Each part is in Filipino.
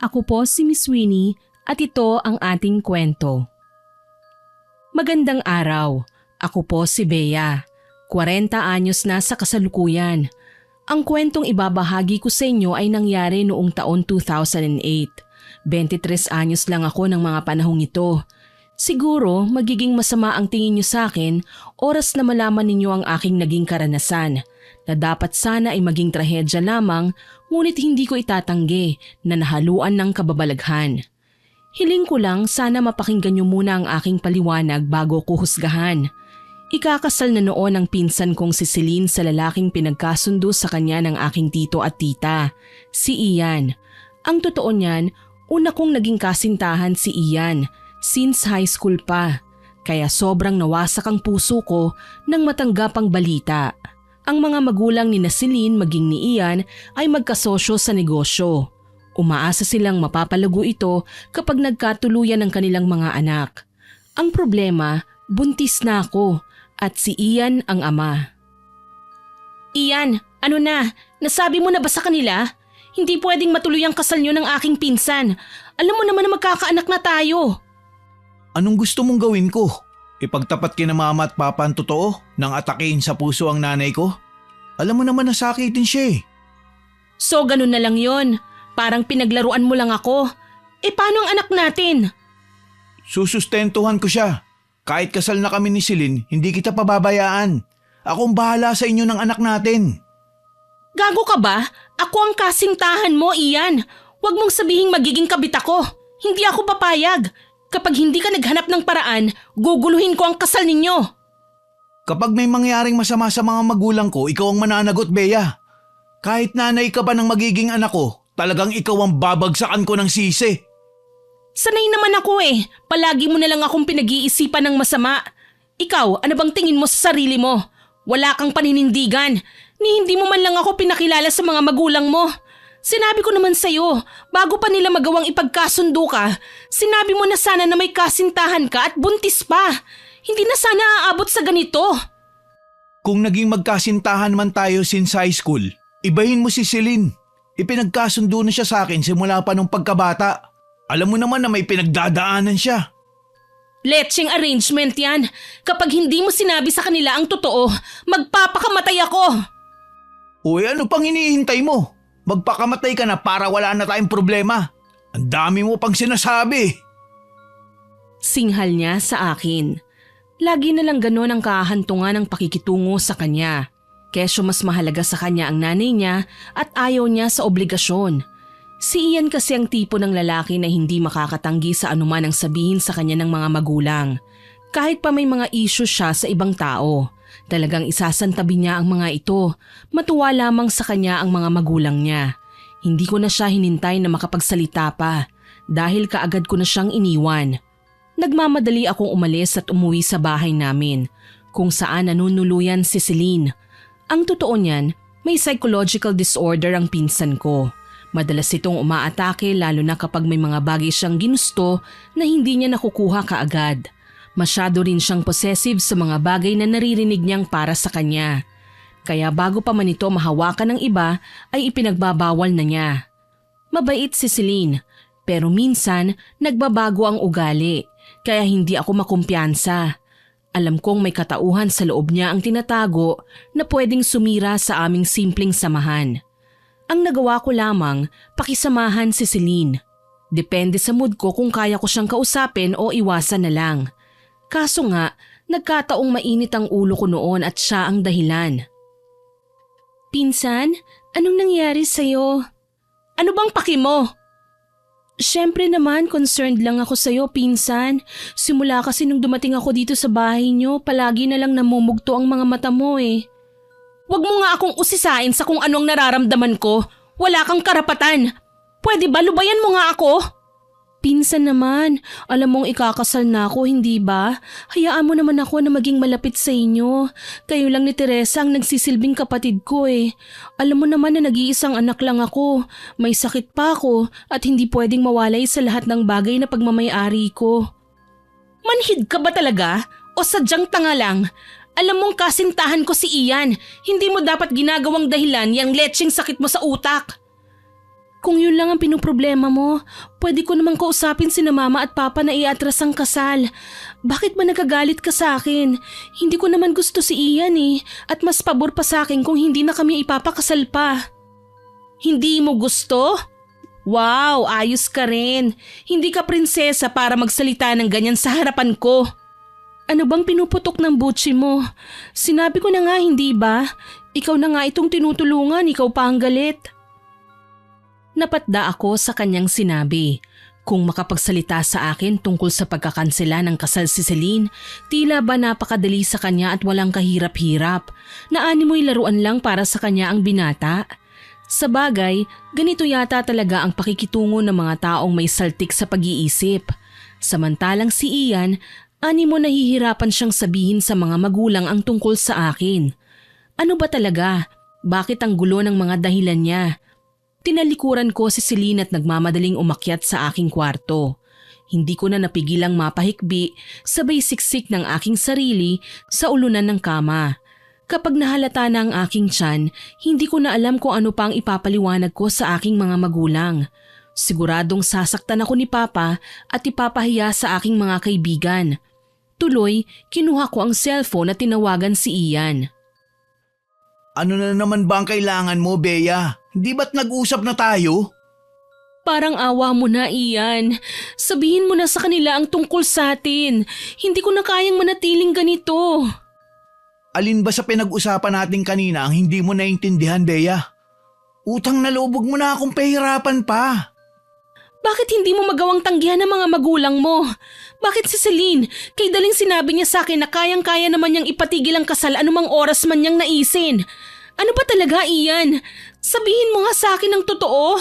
Ako po si Miss Winnie at ito ang ating kwento. Magandang araw. Ako po si Bea. 40 anyos na sa kasalukuyan. Ang kwentong ibabahagi ko sa inyo ay nangyari noong taon 2008. 23 anyos lang ako ng mga panahong ito. Siguro magiging masama ang tingin niyo sa akin oras na malaman ninyo ang aking naging karanasan na dapat sana ay maging trahedya lamang ngunit hindi ko itatanggi na nahaluan ng kababalaghan. Hiling ko lang sana mapakinggan niyo muna ang aking paliwanag bago ko husgahan. Ikakasal na noon ang pinsan kong si Celine sa lalaking pinagkasundo sa kanya ng aking tito at tita, si Ian. Ang totoo niyan, una kong naging kasintahan si Ian since high school pa, kaya sobrang nawasak ang puso ko nang matanggap ang balita. Ang mga magulang ni Celine maging ni Ian ay magkasosyo sa negosyo. Umaasa silang mapapalago ito kapag nagkatuluyan ang kanilang mga anak. Ang problema, buntis na ako at si Ian ang ama. Ian, ano na? Nasabi mo na ba sa kanila? Hindi pwedeng matuloy ang kasal niyo ng aking pinsan. Alam mo naman na magkakaanak na tayo. Anong gusto mong gawin ko? Ipagtapat kina mama at papa ang totoo nang atakein sa puso ang nanay ko? Alam mo naman na sakitin siya eh. So ganun na lang yon. Parang pinaglaruan mo lang ako. Paano ang anak natin? Susustentuhan ko siya. Kahit kasal na kami ni Celine, hindi kita pababayaan. Akong bahala sa inyo ng anak natin. Gago ka ba? Ako ang kasintahan mo, Ian. Huwag mong sabihing magiging kabit ako. Hindi ako papayag. Kapag hindi ka naghanap ng paraan, guguluhin ko ang kasal ninyo. Kapag may mangyaring masama sa mga magulang ko, ikaw ang mananagot, Bea. Kahit nanay ka pa ng magiging anak ko, talagang ikaw ang babagsakan ko ng sisi. Sanay naman ako eh. Palagi mo na lang akong pinag-iisipan ng masama. Ikaw, ano bang tingin mo sa sarili mo? Wala kang paninindigan. Ni hindi mo man lang ako pinakilala sa mga magulang mo. Sinabi ko naman sa'yo, bago pa nila magawang ipagkasundo ka, sinabi mo na sana na may kasintahan ka at buntis pa. Hindi na sana aabot sa ganito. Kung naging magkasintahan man tayo since high school, ibahin mo si Celine. Ipinagkasundo na siya sa akin simula pa nung pagkabata. Alam mo naman na may pinagdadaanan siya. Lecheng arrangement yan. Kapag hindi mo sinabi sa kanila ang totoo, magpapakamatay ako. Uy, ano pang hinihintay mo? Magpakamatay ka na para wala na tayong problema. Ang dami mo pang sinasabi. Singhal niya sa akin. Lagi na lang gano'n ang kahantungan ng pakikitungo sa kanya. Kesyo mas mahalaga sa kanya ang nanay niya at ayaw niya sa obligasyon. Si Ian kasi ang tipo ng lalaki na hindi makakatanggi sa anuman ang sabihin sa kanya ng mga magulang. Kahit pa may mga issue siya sa ibang tao. Talagang isasantabi niya ang mga ito, matuwa lamang sa kanya ang mga magulang niya. Hindi ko na siya hinintay na makapagsalita pa dahil kaagad ko na siyang iniwan. Nagmamadali akong umalis at umuwi sa bahay namin kung saan nanunuluyan si Celine. Ang totoo niyan, may psychological disorder ang pinsan ko. Madalas itong umaatake lalo na kapag may mga bagay siyang ginusto na hindi niya nakukuha kaagad. Masyado rin siyang possessive sa mga bagay na naririnig niyang para sa kanya. Kaya bago pa man ito mahawakan ng iba ay ipinagbabawal na niya. Mabait si Celine, pero minsan nagbabago ang ugali, kaya hindi ako makumpiyansa. Alam kong may katauhan sa loob niya ang tinatago na pwedeng sumira sa aming simpleng samahan. Ang nagawa ko lamang, pakisamahan si Celine. Depende sa mood ko kung kaya ko siyang kausapin o iwasan na lang. Kaso nga, nagkataong mainit ang ulo ko noon at siya ang dahilan. Pinsan, anong nangyari sa'yo? Ano bang paki mo? Siyempre naman, concerned lang ako sa'yo, pinsan. Simula kasi nung dumating ako dito sa bahay niyo, palagi na lang namumugto ang mga mata mo eh. Huwag mo nga akong usisain sa kung anong nararamdaman ko. Wala kang karapatan. Pwede ba lubayan mo nga ako? Pinsan naman, alam mong ikakasal na ako, hindi ba? Hayaan mo naman ako na maging malapit sa inyo. Kayo lang ni Teresa ang nagsisilbing kapatid ko eh. Alam mo naman na nag-iisang anak lang ako. May sakit pa ako at hindi pwedeng mawalay sa lahat ng bagay na pagmamayari ko. Manhid ka ba talaga? O sadyang tanga lang? Alam mong kasintahan ko si Ian. Hindi mo dapat ginagawang dahilan yung lecheng sakit mo sa utak. Kung yun lang ang pinoproblema mo, pwede ko namang kausapin sina mama at papa na iatras ang kasal. Bakit ba nagagalit ka sa akin? Hindi ko naman gusto si Ian at mas pabor pa sa akin kung hindi na kami ipapakasal pa. Hindi mo gusto? Wow, ayos ka rin. Hindi ka prinsesa para magsalita ng ganyan sa harapan ko. Ano bang pinuputok ng butsi mo? Sinabi ko na nga, hindi ba? Ikaw na nga itong tinutulungan, ikaw pa ang galit. Napatda ako sa kanyang sinabi. Kung makapagsalita sa akin tungkol sa pagkakansela ng kasal si Celine, tila ba napakadali sa kanya at walang kahirap-hirap. Naanimoy laruan lang para sa kanya ang binata. Sa bagay, ganito yata talaga ang pakikitungo ng mga taong may saltik sa pag-iisip. Samantalang si Ian, animo nahihirapan siyang sabihin sa mga magulang ang tungkol sa akin. Ano ba talaga? Bakit ang gulo ng mga dahilan niya? Tinalikuran ko si Celine at nagmamadaling umakyat sa aking kwarto. Hindi ko na napigilang mapahikbi, sabay siksik ng aking sarili sa ulunan ng kama. Kapag nahalata na ang aking tiyan, hindi ko na alam kung ano pa ang ipapaliwanag ko sa aking mga magulang. Siguradong sasaktan ako ni Papa at ipapahiya sa aking mga kaibigan. Tuloy, kinuha ko ang cellphone at tinawagan si Ian. Ano na naman ba ang kailangan mo, Bea? Hindi ba't nag-usap na tayo? Parang awa mo na, Ian. Sabihin mo na sa kanila ang tungkol sa atin. Hindi ko na kayang manatiling ganito. Alin ba sa pinag-usapan natin kanina ang hindi mo naintindihan, Bea? Utang na lubog mo na akong pahirapan pa. Bakit hindi mo magawang tanggihan ng mga magulang mo? Bakit si Celine? Kay daling sinabi niya sa akin na kayang-kaya naman niyang ipatigil ang kasal anumang oras man niyang naisin. Ano ba talaga, Ian? Sabihin mo nga sa akin ang totoo.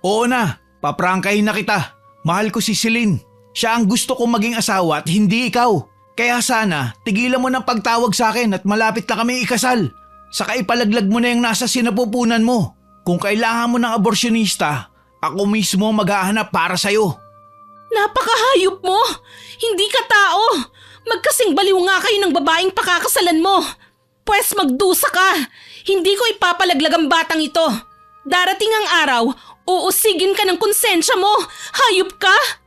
Oo na, paprangkahin na kita. Mahal ko si Celine. Siya ang gusto kong maging asawa at hindi ikaw. Kaya sana, tigilan mo ng pagtawag sa akin at malapit na kami ikasal. Saka ipalaglag mo na yung nasa sinapupunan mo. Kung kailangan mo ng aborsyonista, ako mismo maghahanap para sa'yo. Napakahayop mo! Hindi ka tao! Magkasing baliw nga kayo ng babaeng pakakasalan mo. Pwes magdusa ka! Hindi ko ipapalaglag ang batang ito. Darating ang araw, uusigin ka ng konsensya mo. Hayop ka!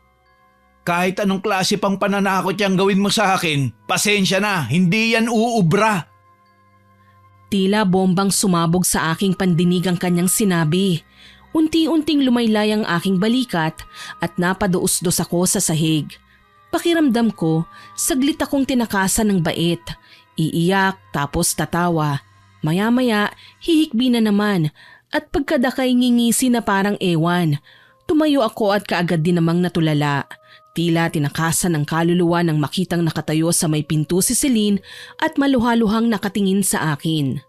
Kahit anong klase pang pananakot yang gawin mo sa akin, pasensya na, hindi yan uubra. Tila bombang sumabog sa aking pandinig ang kanyang sinabi. Unti-unting lumaylay ang aking balikat at napaduos-dos ako sa sahig. Pakiramdam ko, saglit akong tinakasan ng bait. Iiyak tapos tatawa. Maya-maya, hihikbi na naman at pagkadakay ngingisi na parang ewan. Tumayo ako at kaagad din namang natulala. Tila tinakasan ng kaluluwa nang makitang nakatayo sa may pinto si Celine at maluhaluhang nakatingin sa akin.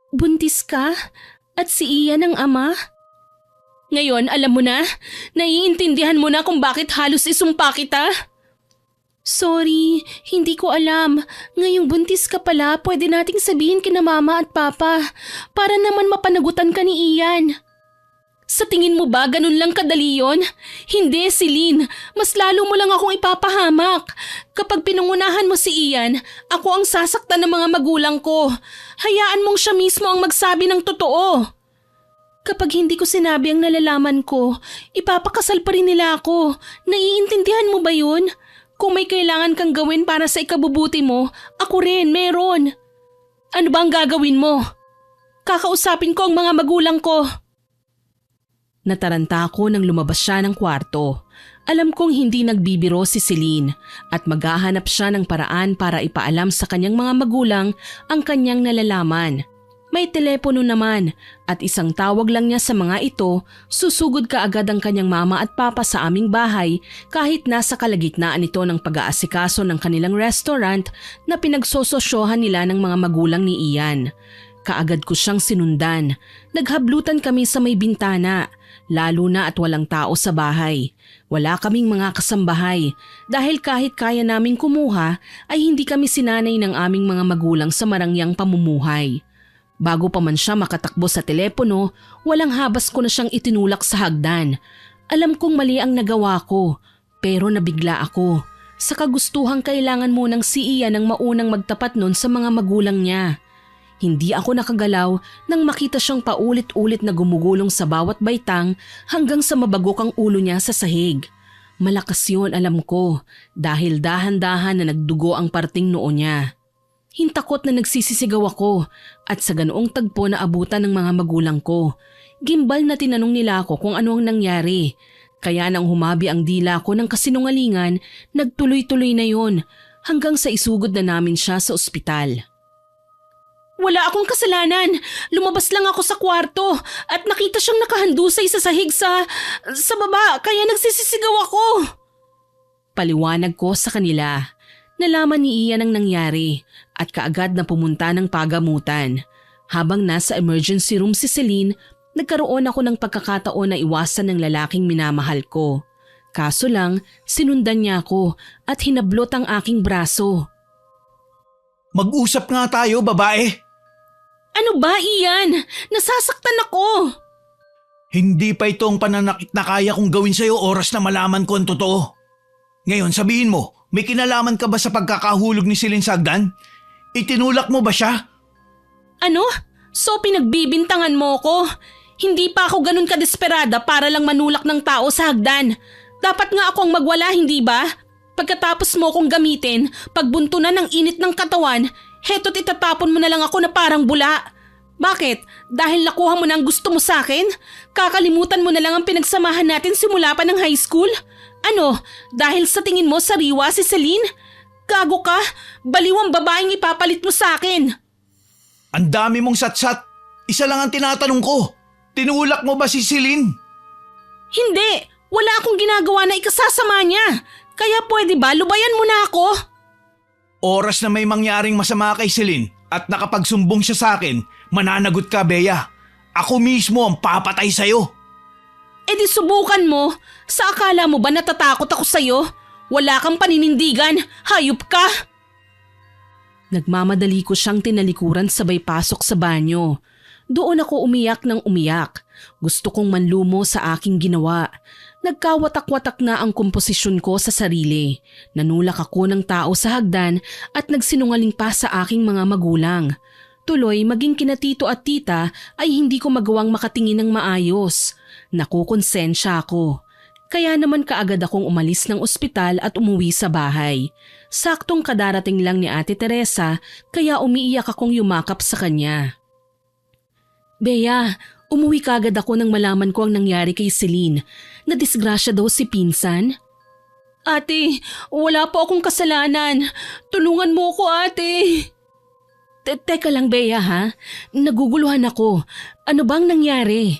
Buntis ka? At si Ian ang ama? Ngayon alam mo na, naiintindihan mo na kung bakit halos isumpa kita? Sorry, hindi ko alam. Ngayong buntis ka pala, pwede nating sabihin kina mama at papa para naman mapanagutan ka ni Ian. Sa tingin mo ba ganun lang kadali yon? Hindi, Celine. Mas lalo mo lang akong ipapahamak. Kapag pinangunahan mo si Ian, ako ang sasaktan ng mga magulang ko. Hayaan mong siya mismo ang magsabi ng totoo. Kapag hindi ko sinabi ang nalalaman ko, ipapakasal pa rin nila ako. Naiintindihan mo ba yun? Kung may kailangan kang gawin para sa ikabubuti mo, ako rin meron. Ano ba ang gagawin mo? Kakausapin ko ang mga magulang ko. Nataranta ako nang lumabas siya ng kwarto. Alam kong hindi nagbibiro si Celine at maghahanap siya ng paraan para ipaalam sa kanyang mga magulang ang kanyang nalalaman. May telepono naman at isang tawag lang niya sa mga ito, susugod kaagad ang kanyang mama at papa sa aming bahay kahit nasa kalagitnaan ito ng pag-aasikaso ng kanilang restaurant na pinagsososyohan nila ng mga magulang ni Ian. Kaagad ko siyang sinundan. Naghablutan kami sa may bintana, lalo na at walang tao sa bahay. Wala kaming mga kasambahay dahil kahit kaya naming kumuha ay hindi kami sinanay ng aming mga magulang sa marangyang pamumuhay. Bago pa man siya makatakbo sa telepono, walang habas ko na siyang itinulak sa hagdan. Alam kong mali ang nagawa ko, pero nabigla ako. Sa kagustuhang kailangan munang si Ian ang maunang magtapat nun sa mga magulang niya. Hindi ako nakagalaw nang makita siyang paulit-ulit na gumugulong sa bawat baitang hanggang sa mabagok ang ulo niya sa sahig. Malakas yun, alam ko, dahil dahan-dahan na nagdugo ang parting noo niya. Hintakot na nagsisisigaw ako at sa ganoong tagpo na abutan ng mga magulang ko. Gimbal na tinanong nila ako kung ano ang nangyari. Kaya nang humabi ang dila ko ng kasinungalingan, nagtuloy-tuloy na yon hanggang sa isugod na namin siya sa ospital. Wala akong kasalanan. Lumabas lang ako sa kwarto at nakita siyang nakahandusay sa sahig sa baba kaya nagsisisigaw ako. Paliwanag ko sa kanila. Nalaman ni Ian ang nangyari at kaagad na pumunta ng pagamutan. Habang nasa emergency room si Celine, nagkaroon ako ng pagkakataon na iwasan ng lalaking minamahal ko. Kaso lang, sinundan niya ako at hinablot ang aking braso. Mag-usap nga tayo, babae. Ano ba, Ian? Nasasaktan ako. Hindi pa ito ang pananakit na kaya kong gawin sa'yo oras na malaman ko ang totoo. Ngayon sabihin mo, may kinalaman ka ba sa pagkakahulog ni Celine sa hagdan? Itinulak mo ba siya? Ano? So pinagbibintangan mo ko? Hindi pa ako ganun kadesperada para lang manulak ng tao sa hagdan. Dapat nga akong magwala, hindi ba? Pagkatapos mo kong gamitin, pagbuntunan ng init ng katawan, heto't itatapon mo na lang ako na parang bula. Bakit? Dahil nakuha mo na ang gusto mo sa akin? Kakalimutan mo na lang ang pinagsamahan natin simula pa ng high school? Ano? Dahil sa tingin mo sariwa si Celine? Gago ka? Baliw ang babaeng ipapalit mo sa akin. Ang dami mong satsat. Isa lang ang tinatanong ko. Tinulak mo ba si Celine? Hindi. Wala akong ginagawa na ikasasama niya. Kaya pwede ba lubayan mo na ako? Oras na may mangyaring masama kay Celine at nakapagsumbong siya sa akin, mananagot ka, Bea. Ako mismo ang papatay sa'yo. E di subukan mo. Sa akala mo ba natatakot ako sa'yo? Wala kang paninindigan. Hayop ka! Nagmamadali ko siyang tinalikuran sabay pasok sa banyo. Doon ako umiyak ng umiyak. Gusto kong manlumo sa aking ginawa. Nagkawatak-watak na ang komposisyon ko sa sarili. Nanulak ako ng tao sa hagdan at nagsinungaling pa sa aking mga magulang. Tuloy maging kina tito at tita ay hindi ko magawang makatingin ng maayos. Nakukonsensya ako. Kaya naman kaagad akong umalis ng ospital at umuwi sa bahay. Saktong kadarating lang ni Ate Teresa kaya umiiyak akong yumakap sa kanya. Bea, umuwi kaagad ako nang malaman ko ang nangyari kay Celine. Nadisgrasya daw si pinsan. Ate, wala po akong kasalanan. Tulungan mo ko, ate. Teka lang, Bea, ha? Naguguluhan ako. Ano bang nangyari?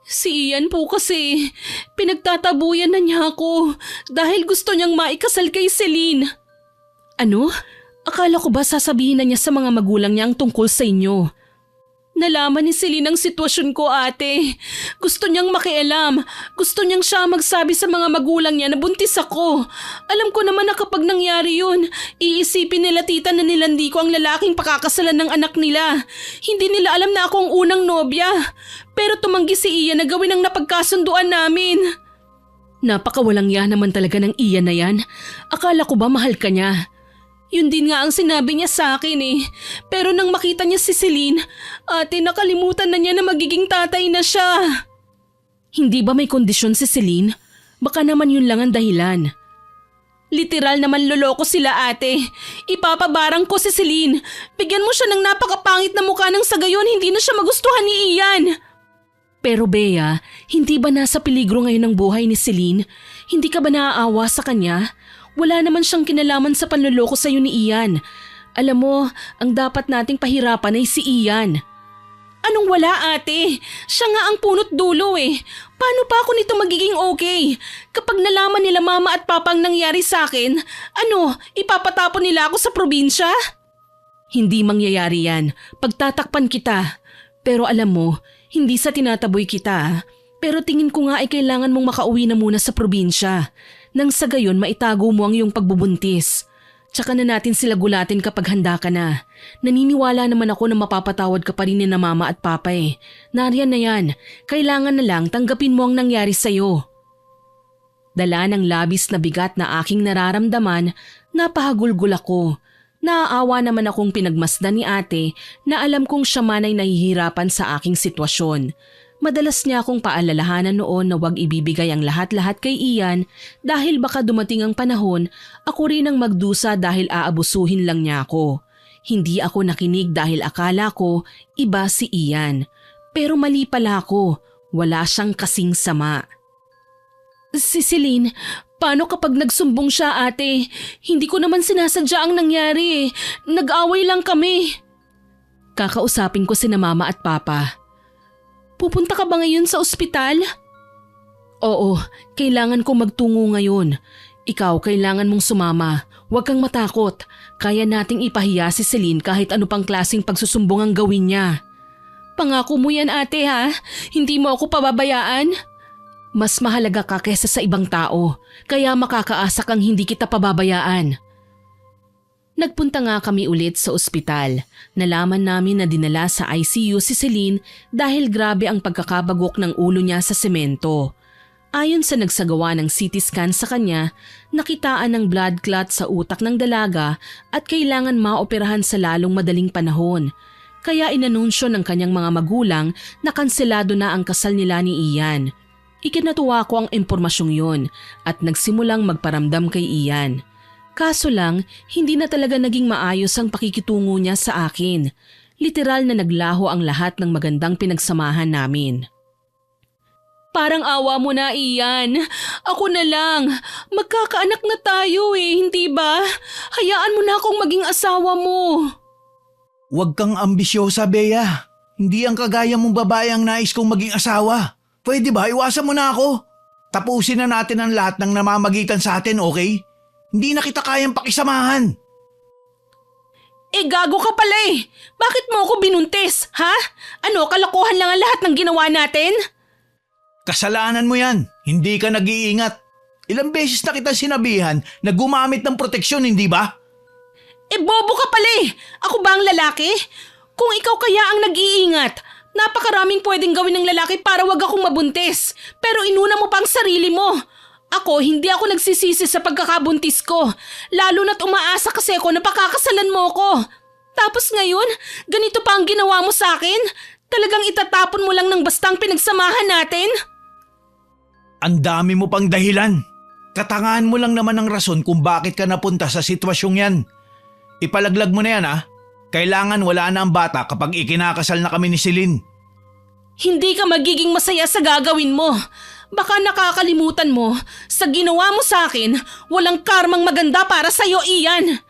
Si Ian po kasi, pinagtatabuyan na niya ako dahil gusto niyang maikasal kay Celine. Ano? Akala ko ba sasabihin na niya sa mga magulang niya ang tungkol sa inyo? Nalaman ni Celine ang sitwasyon ko, ate. Gusto niyang makialam. Gusto niyang siya magsabi sa mga magulang niya na buntis ako. Alam ko naman na kapag nangyari yun, iisipin nila tita na nilandi ko ang lalaking pakakasalan ng anak nila. Hindi nila alam na ako ang unang nobya. Pero tumanggi si Ian na gawin ang napagkasunduan namin. Napakawalang ya naman talaga ng Ian na yan. Akala ko ba mahal ka niya? Yun din nga ang sinabi niya sa akin eh. Pero nang makita niya si Celine, ate nakalimutan na niya na magiging tatay na siya. Hindi ba may kondisyon si Celine? Baka naman yun lang ang dahilan. Literal naman loloko sila, ate. Ipapabarang ko si Celine. Bigyan mo siya ng napakapangit na mukha nang sa gayon hindi na siya magustuhan ni Ian. Pero Bea, hindi ba nasa peligro ngayon ang buhay ni Celine? Hindi ka ba naaawa sa kanya? Wala naman siyang kinalaman sa panloloko sa iyo ni Ian. Alam mo, ang dapat nating pahirapan ay si Ian. Anong wala, ate? Siya nga ang punot dulo eh. Paano pa ako nito magiging okay? Kapag nalaman nila mama at papa ang nangyari sa akin, ipapatapon nila ako sa probinsya? Hindi mangyayari yan. Pagtatakpan kita. Pero alam mo, hindi sa tinataboy kita. Pero tingin ko nga ay kailangan mong makauwi na muna sa probinsya. Nang sa gayon maitago mo ang iyong pagbubuntis. Tsaka na natin sila gulatin kapag handa ka na. Naniniwala naman ako na mapapatawad ka pa rin ni na mama at papa eh. Nariyan na yan. Kailangan na lang tanggapin mo ang nangyari sa'yo. Dala ng labis na bigat na aking nararamdaman, napahagulgul ako. Naaawa naman akong pinagmasdan ni ate na alam kong siya man ay nahihirapan sa aking sitwasyon. Madalas niya akong paalalahanan noon na huwag ibibigay ang lahat-lahat kay Ian dahil baka dumating ang panahon ako rin ang magdusa dahil aabusuhin lang niya ako. Hindi ako nakinig dahil akala ko iba si Ian. Pero mali pala ako, wala siyang kasing sama. Si Celine, paano kapag nagsumbong siya ate? Hindi ko naman sinasadya ang nangyari. Nag-away lang kami. Kakausapin ko sina mama at papa. Pupunta ka ba ngayon sa ospital? Oo, kailangan kong magtungo ngayon. Ikaw, kailangan mong sumama. Huwag kang matakot. Kaya nating ipahiya si Celine kahit ano pang klaseng pagsusumbong ang gawin niya. Pangako mo yan ate ha? Hindi mo ako pababayaan? Mas mahalaga ka kesa sa ibang tao, kaya makakaasa kang hindi kita pababayaan. Nagpunta nga kami ulit sa ospital. Nalaman namin na dinala sa ICU si Celine dahil grabe ang pagkakabagok ng ulo niya sa semento. Ayon sa nagsagawa ng CT scan sa kanya, nakitaan ng blood clot sa utak ng dalaga at kailangan maoperahan sa lalong madaling panahon. Kaya inanunsyo ng kanyang mga magulang na kanselado na ang kasal nila ni Ian. Ikinatuwa ko ang impormasyong yon at nagsimulang magparamdam kay Ian. Kaso lang, hindi na talaga naging maayos ang pakikitungo niya sa akin. Literal na naglaho ang lahat ng magandang pinagsamahan namin. Parang awa mo na, Ian. Ako na lang. Magkakaanak na tayo hindi ba? Hayaan mo na akong maging asawa mo. Huwag kang ambisyosa, Bea. Hindi ang kagaya mong babae ang nais kong maging asawa. Pwede ba iwasan mo na ako? Tapusin na natin ang lahat ng namamagitan sa atin, okay? Hindi na kita kayang pakisamahan. Gago ka pala Bakit mo ako binuntis, ha? Ano, kalokohan lang ang lahat ng ginawa natin? Kasalanan mo yan. Hindi ka nag-iingat. Ilang beses na kita sinabihan na gumamit ng proteksyon, hindi ba? Bobo ka pala Ako ba ang lalaki? Kung ikaw kaya ang nag-iingat, napakaraming pwedeng gawin ng lalaki para wag akong mabuntis. Pero inuna mo pa ang sarili mo. Ako, hindi ako nagsisisi sa pagkakabuntis ko. Lalo na't umaasa kasi ako na pakakasalan mo ko. Tapos ngayon, ganito pa ang ginawa mo sa akin? Talagang itatapon mo lang ng bastang pinagsamahan natin? Ang dami mo pang dahilan. Katangahan mo lang naman ang rason kung bakit ka napunta sa sitwasyong yan. Ipalaglag mo na yan Kailangan wala na ang bata kapag ikinakasal na kami ni Celine. Hindi ka magiging masaya sa gagawin mo. Baka nakakalimutan mo, sa ginawa mo sa akin, walang karmang maganda para sa'yo, Ian.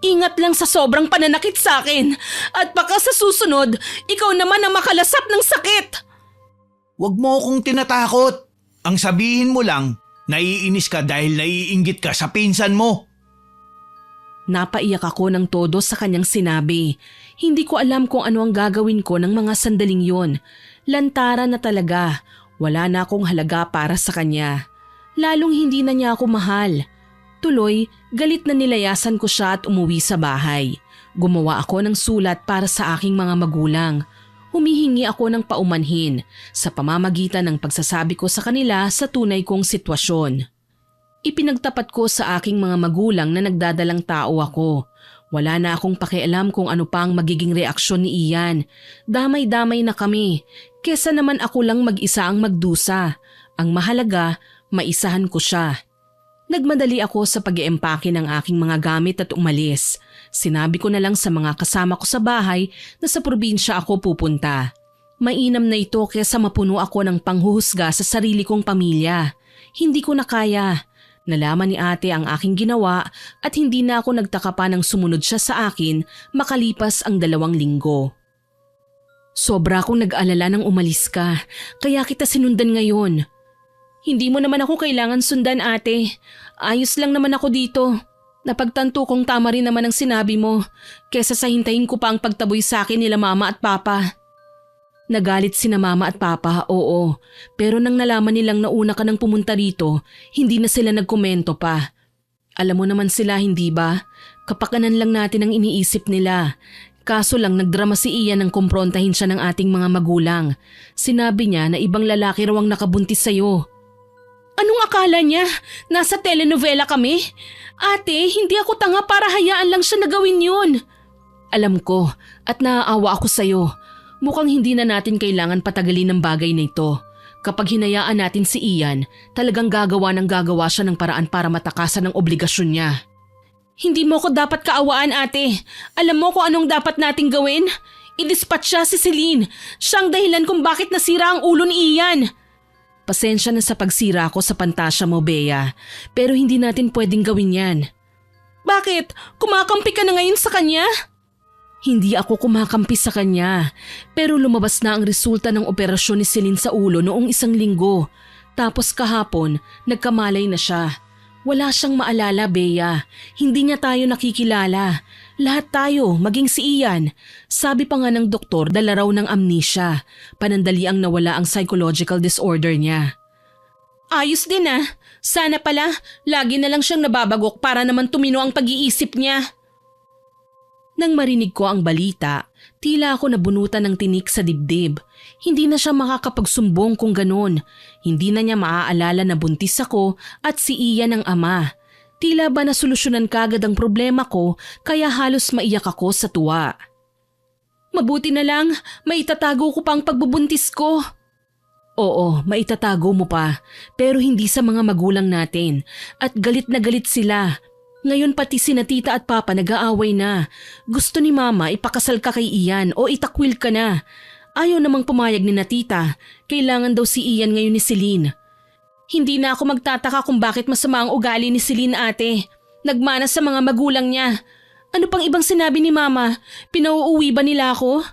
Ingat lang sa sobrang pananakit sa akin at baka sa susunod, ikaw naman ang makalasap ng sakit. Huwag mo akong tinatakot. Ang sabihin mo lang, naiinis ka dahil naiinggit ka sa pinsan mo. Napaiyak ako ng todo sa kanyang sinabi. Hindi ko alam kung ano ang gagawin ko ng mga sandaling yon. Lantaran na talaga. Wala na akong halaga para sa kanya. Lalong hindi na niya ako mahal. Tuloy, galit na nilayasan ko siya at umuwi sa bahay. Gumawa ako ng sulat para sa aking mga magulang. Humihingi ako ng paumanhin sa pamamagitan ng pagsasabi ko sa kanila sa tunay kong sitwasyon. Ipinagtapat ko sa aking mga magulang na nagdadalang tao ako. Wala na akong pakialam kung ano pa ang magiging reaksyon ni Ian. Damay-damay na kami. Kesa naman ako lang mag-isa ang magdusa. Ang mahalaga, maisahan ko siya. Nagmadali ako sa pag-iempake ng aking mga gamit at umalis. Sinabi ko na lang sa mga kasama ko sa bahay na sa probinsya ako pupunta. Mainam na ito kesa mapuno ako ng panghuhusga sa sarili kong pamilya. Hindi ko na kaya. Nalaman ni ate ang aking ginawa at hindi na ako nagtaka pa nang sumunod siya sa akin makalipas ang 2 linggo. Sobra akong nag-alala nang umalis ka, kaya kita sinundan ngayon. Hindi mo naman ako kailangan sundan ate, ayos lang naman ako dito. Napagtanto kong tama rin naman ang sinabi mo, kesa sa hintayin ko pa ang pagtaboy sa akin nila mama at papa. Nagalit sina mama at papa, oo. Pero nang nalaman nilang nauna ka nang pumunta rito, hindi na sila nagkomento pa. Alam mo naman sila, hindi ba? Kapakanan lang natin ang iniisip nila. Kaso lang nagdrama si Ian nang kumprontahin siya ng ating mga magulang. Sinabi niya na ibang lalaki raw ang nakabuntis sa'yo. Anong akala niya? Nasa telenovela kami? Ate, hindi ako tanga para hayaan lang siya na gawin yun. Alam ko at naaawa ako sa'yo. Mukhang hindi na natin kailangan patagalin ng bagay na ito. Kapag hinayaan natin si Ian, talagang gagawa siya ng paraan para matakasan ang obligasyon niya. Hindi mo ko dapat kaawaan, ate. Alam mo kung anong dapat nating gawin? I-dispatch siya si Celine. Siyang dahilan kung bakit nasira ang ulo ni Ian. Pasensya na sa pagsira ko sa pantasya mo, Bea. Pero hindi natin pwedeng gawin yan. Bakit? Kumakampi ka na ngayon sa kanya? Hindi ako kumakampi sa kanya. Pero lumabas na ang resulta ng operasyon ni Celine sa ulo noong 1 linggo. Tapos kahapon, nagkamalay na siya. Wala siyang maalala, Bea. Hindi niya tayo nakikilala. Lahat tayo, maging si Ian. Sabi pa nga ng doktor, dala raw ng amnesia. Panandaliang nawala ang psychological disorder niya. Ayos din ah. Sana pala, lagi na lang siyang nababagok para naman tumino ang pag-iisip niya. Nang marinig ko ang balita, tila ako nabunutan ng tinik sa dibdib. Hindi na siya makakapagsumbong kung ganon. Hindi na niya maaalala na buntis ako at si Ian ang ama. Tila ba nasolusyonan kagad ang problema ko kaya halos maiyak ako sa tuwa. Mabuti na lang, maitatago ko pa ang pagbubuntis ko. Oo, maitatago mo pa, pero hindi sa mga magulang natin. At galit na galit sila. Ngayon pati sina tita at papa nag-aaway na. Gusto ni mama ipakasal ka kay Ian o itakwil ka na. Ayaw namang pumayag ni na tita. Kailangan daw si Ian ngayon ni Celine. Hindi na ako magtataka kung bakit masama ang ugali ni Celine, ate. Nagmana sa mga magulang niya. Ano pang ibang sinabi ni mama? Pinauuwi ba nila ako?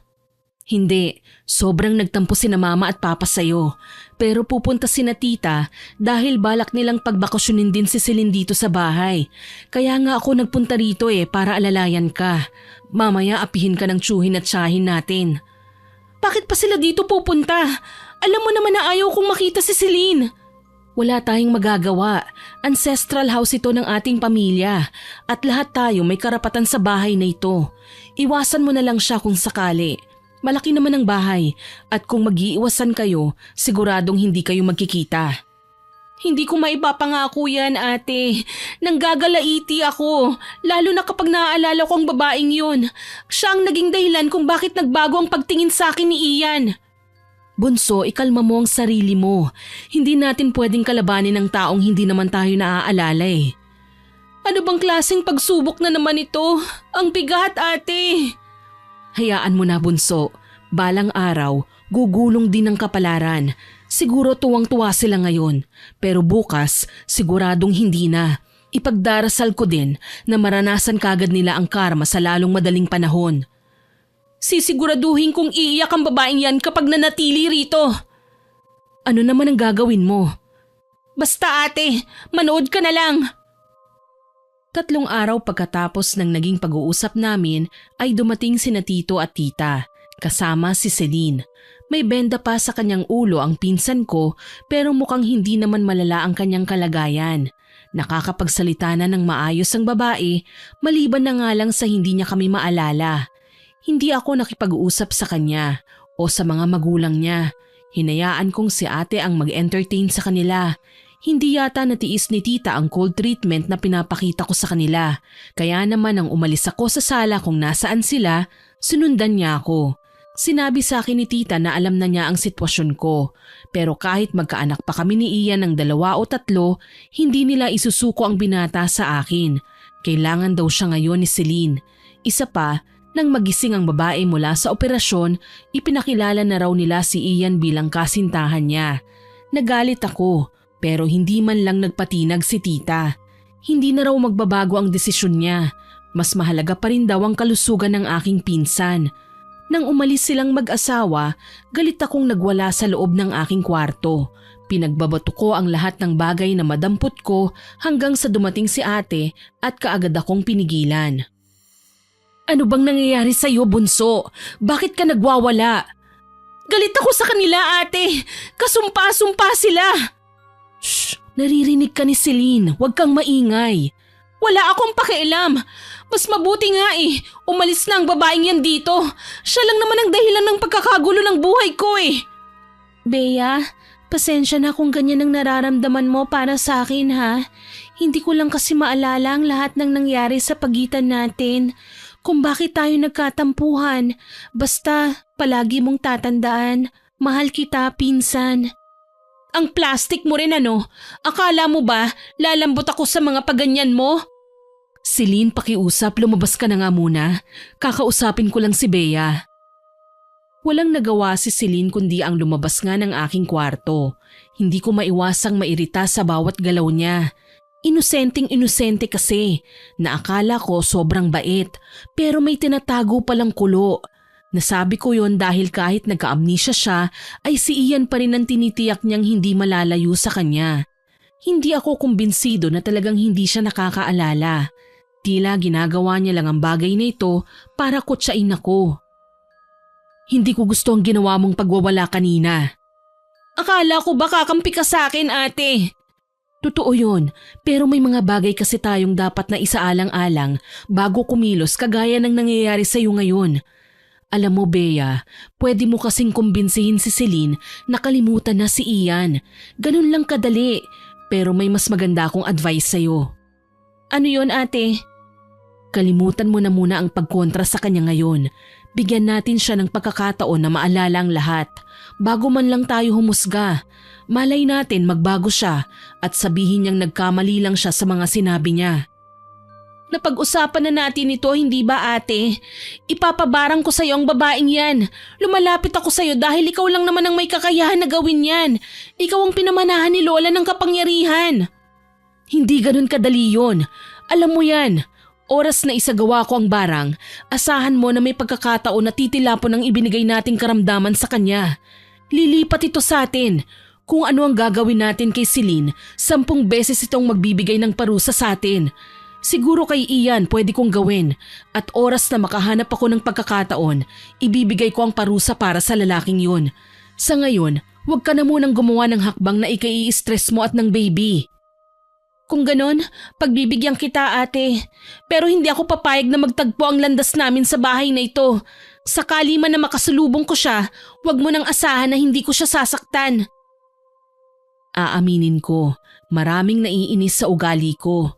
Hindi. Sobrang nagtampo sina mama at papa sa'yo. Pero pupunta sina tita dahil balak nilang pagbakasyonin din si Celine dito sa bahay. Kaya nga ako nagpunta rito para alalayan ka. Mamaya apihin ka ng tsuhin at tsahin natin. Bakit pa sila dito pupunta? Alam mo naman na ayaw kong makita si Celine. Wala tayong magagawa. Ancestral house ito ng ating pamilya at lahat tayo may karapatan sa bahay na ito. Iwasan mo na lang siya kung sakali. Malaki naman ang bahay at kung mag-iiwasan kayo, siguradong hindi kayo magkikita. Hindi ko maipapangako yan, ate. Nanggagalaiti ako, lalo na kapag naaalala ko ang babaeng yun. Siya ang naging dahilan kung bakit nagbago ang pagtingin sa akin ni Ian. Bunso, ikalma mo ang sarili mo. Hindi natin pwedeng kalabanin ng taong hindi naman tayo naaalala eh. Ano bang klaseng pagsubok na naman ito? Ang bigat, ate. Hayaan mo na, bunso. Balang araw, gugulong din ang kapalaran. Siguro tuwang-tuwa sila ngayon, pero bukas siguradong hindi na. Ipagdarasal ko din na maranasan kagad nila ang karma sa lalong madaling panahon. Sisiguraduhin kong iiyak ang babaeng yan kapag nanatili rito. Ano naman ang gagawin mo? Basta ate, manood ka na lang. 3 araw pagkatapos ng naging pag-uusap namin ay dumating sina tito at tita, kasama si Celine. May benda pa sa kanyang ulo ang pinsan ko pero mukhang hindi naman malala ang kanyang kalagayan. Nakakapagsalita na ng maayos ang babae, maliban na nga lang sa hindi niya kami maalala. Hindi ako nakipag-uusap sa kanya o sa mga magulang niya. Hinayaan kong si ate ang mag-entertain sa kanila. Hindi yata natiis ni tita ang cold treatment na pinapakita ko sa kanila. Kaya naman nang umalis ako sa sala kung nasaan sila, sinundan niya ako. Sinabi sa akin ni tita na alam na niya ang sitwasyon ko. Pero kahit magkaanak pa kami ni Ian ng 2 o 3, hindi nila isusuko ang binata sa akin. Kailangan daw siya ngayon ni Celine. Isa pa, nang magising ang babae mula sa operasyon, ipinakilala na raw nila si Ian bilang kasintahan niya. Nagalit ako, pero hindi man lang nagpatinag si tita. Hindi na raw magbabago ang desisyon niya. Mas mahalaga pa rin daw ang kalusugan ng aking pinsan. Nang umalis silang mag-asawa, galit akong nagwala sa loob ng aking kwarto. Pinagbabato ko ang lahat ng bagay na madampot ko hanggang sa dumating si ate at kaagad akong pinigilan. Ano bang nangyayari sa iyo, bunso? Bakit ka nagwawala? Galit ako sa kanila, ate. Kasumpa-sumpa sila. Shh! Naririnig ka ni Celine. Huwag kang maingay. Wala akong pakialam. Mas mabuti nga umalis na ang babaeng yan dito. Siya lang naman ang dahilan ng pagkakagulo ng buhay ko eh. Bea, Pasensya na kung ganyan ang nararamdaman mo para sa akin ha. Hindi ko lang kasi maalala ang lahat ng nangyari sa pagitan natin. Kung bakit tayo nagkatampuhan. Basta palagi mong tatandaan, mahal kita pinsan. Ang plastic mo rin ano? Akala mo ba lalambot ako sa mga paganyan mo? Celine, pakiusap, lumabas ka na nga muna. Kakausapin ko lang si Bea. Walang nagawa si Celine kundi ang lumabas nga ng aking kwarto. Hindi ko maiwasang mairita sa bawat galaw niya. Inosenteng-inosente kasi, na akala ko sobrang bait, pero may tinatago palang kulo. Nasabi ko yon dahil kahit nagka-amnesia siya, ay si Ian pa rin ang tinitiyak niyang hindi malalayo sa kanya. Hindi ako kumbinsido na talagang hindi siya nakakaalala. Tila ginagawa niya lang ang bagay na ito para kutsain ako. Hindi ko gusto ang ginawa mong pagwawala kanina. Akala ko ba kakampi ka sa akin, ate? Totoo yun, pero may mga bagay kasi tayong dapat na isaalang-alang bago kumilos kagaya ng nangyayari sa iyo ngayon. Alam mo, Bea, pwede mo kasing kumbinsihin si Celine na kalimutan na si Ian. Ganun lang kadali, pero may mas maganda akong advice sa'yo. Ano yun, ate? Kalimutan mo na muna ang pagkontra sa kanya ngayon. Bigyan natin siya ng pagkakataon na maalala ang lahat. Bago man lang tayo humusga. Malay natin magbago siya at sabihin niyang nagkamali lang siya sa mga sinabi niya. Napag-usapan na natin ito, hindi ba ate? Ipapabarang ko sa iyo ang babaeng yan. Lumalapit ako sa iyo dahil ikaw lang naman ang may kakayahan na gawin yan. Ikaw ang pinamanahan ni Lola ng kapangyarihan. Hindi ganun kadali yun. Alam mo yan. Oras na isagawa ko ang barang, asahan mo na may pagkakataon na titilapon ang ibinigay nating karamdaman sa kanya. Lilipat ito sa atin. Kung ano ang gagawin natin kay Celine, 10 beses itong magbibigay ng parusa sa atin. Siguro kay Ian pwede kong gawin at oras na makahanap ako ng pagkakataon, ibibigay ko ang parusa para sa lalaking yun. Sa ngayon, huwag ka na munang gumawa ng hakbang na ikai-stress mo at ng baby. Kung ganon, pagbibigyan kita ate. Pero hindi ako papayag na magtagpo ang landas namin sa bahay na ito. Sakali man na makasalubong ko siya, huwag mo nang asahan na hindi ko siya sasaktan. Aaminin ko, maraming naiinis sa ugali ko.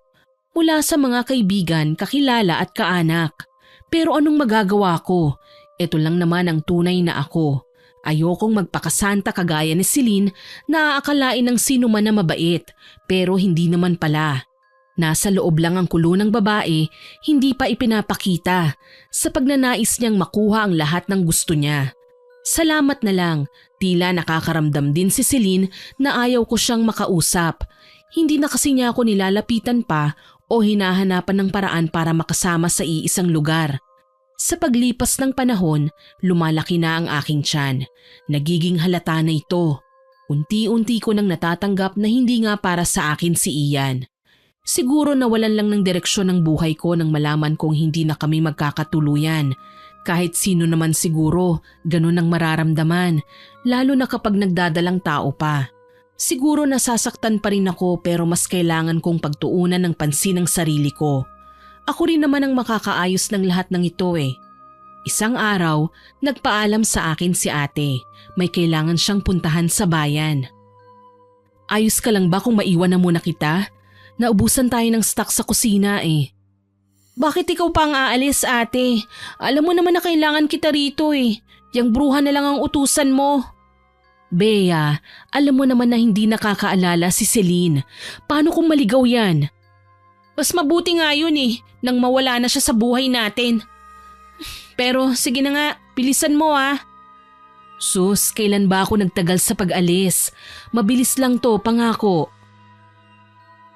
Mula sa mga kaibigan, kakilala at kaanak. Pero anong magagawa ko? Ito lang naman ang tunay na ako. Ayokong magpakasanta kagaya ni Celine na aakalain ng sino man na mabait, pero hindi naman pala. Nasa loob lang ang kulo ng babae, hindi pa ipinapakita sa pagnanais niyang makuha ang lahat ng gusto niya. Salamat na lang, tila nakakaramdam din si Celine na ayaw ko siyang makausap. Hindi na kasi niya ako nilalapitan pa o hinahanapan ng paraan para makasama sa iisang lugar. Sa paglipas ng panahon, lumalaki na ang aking tiyan. Nagiging halata na ito. Unti-unti ko nang natatanggap na hindi nga para sa akin si Ian. Siguro nawalan lang ng direksyon ng buhay ko nang malaman kong hindi na kami magkakatuluyan. Kahit sino naman siguro, ganun ang mararamdaman, lalo na kapag nagdadalang tao pa. Siguro nasasaktan pa rin ako pero mas kailangan kong pagtuunan ng pansin ang sarili ko. Ako rin naman ang makakaayos ng lahat ng ito eh. Isang araw, nagpaalam sa akin si ate. May kailangan siyang puntahan sa bayan. Ayos ka lang ba kung maiwan na muna kita? Naubusan tayo ng stock sa kusina eh. Bakit ikaw pa ang aalis ate? Alam mo naman na kailangan kita rito eh. Yang bruha na lang ang utusan mo. Bea, alam mo naman na hindi nakakaalala si Celine. Paano kung maligaw yan? Mas mabuti nga yun eh, nang mawala na siya sa buhay natin. Pero sige na nga, bilisan mo ah. Sus, kailan ba ako nagtagal sa pag-alis? Mabilis lang to, pangako.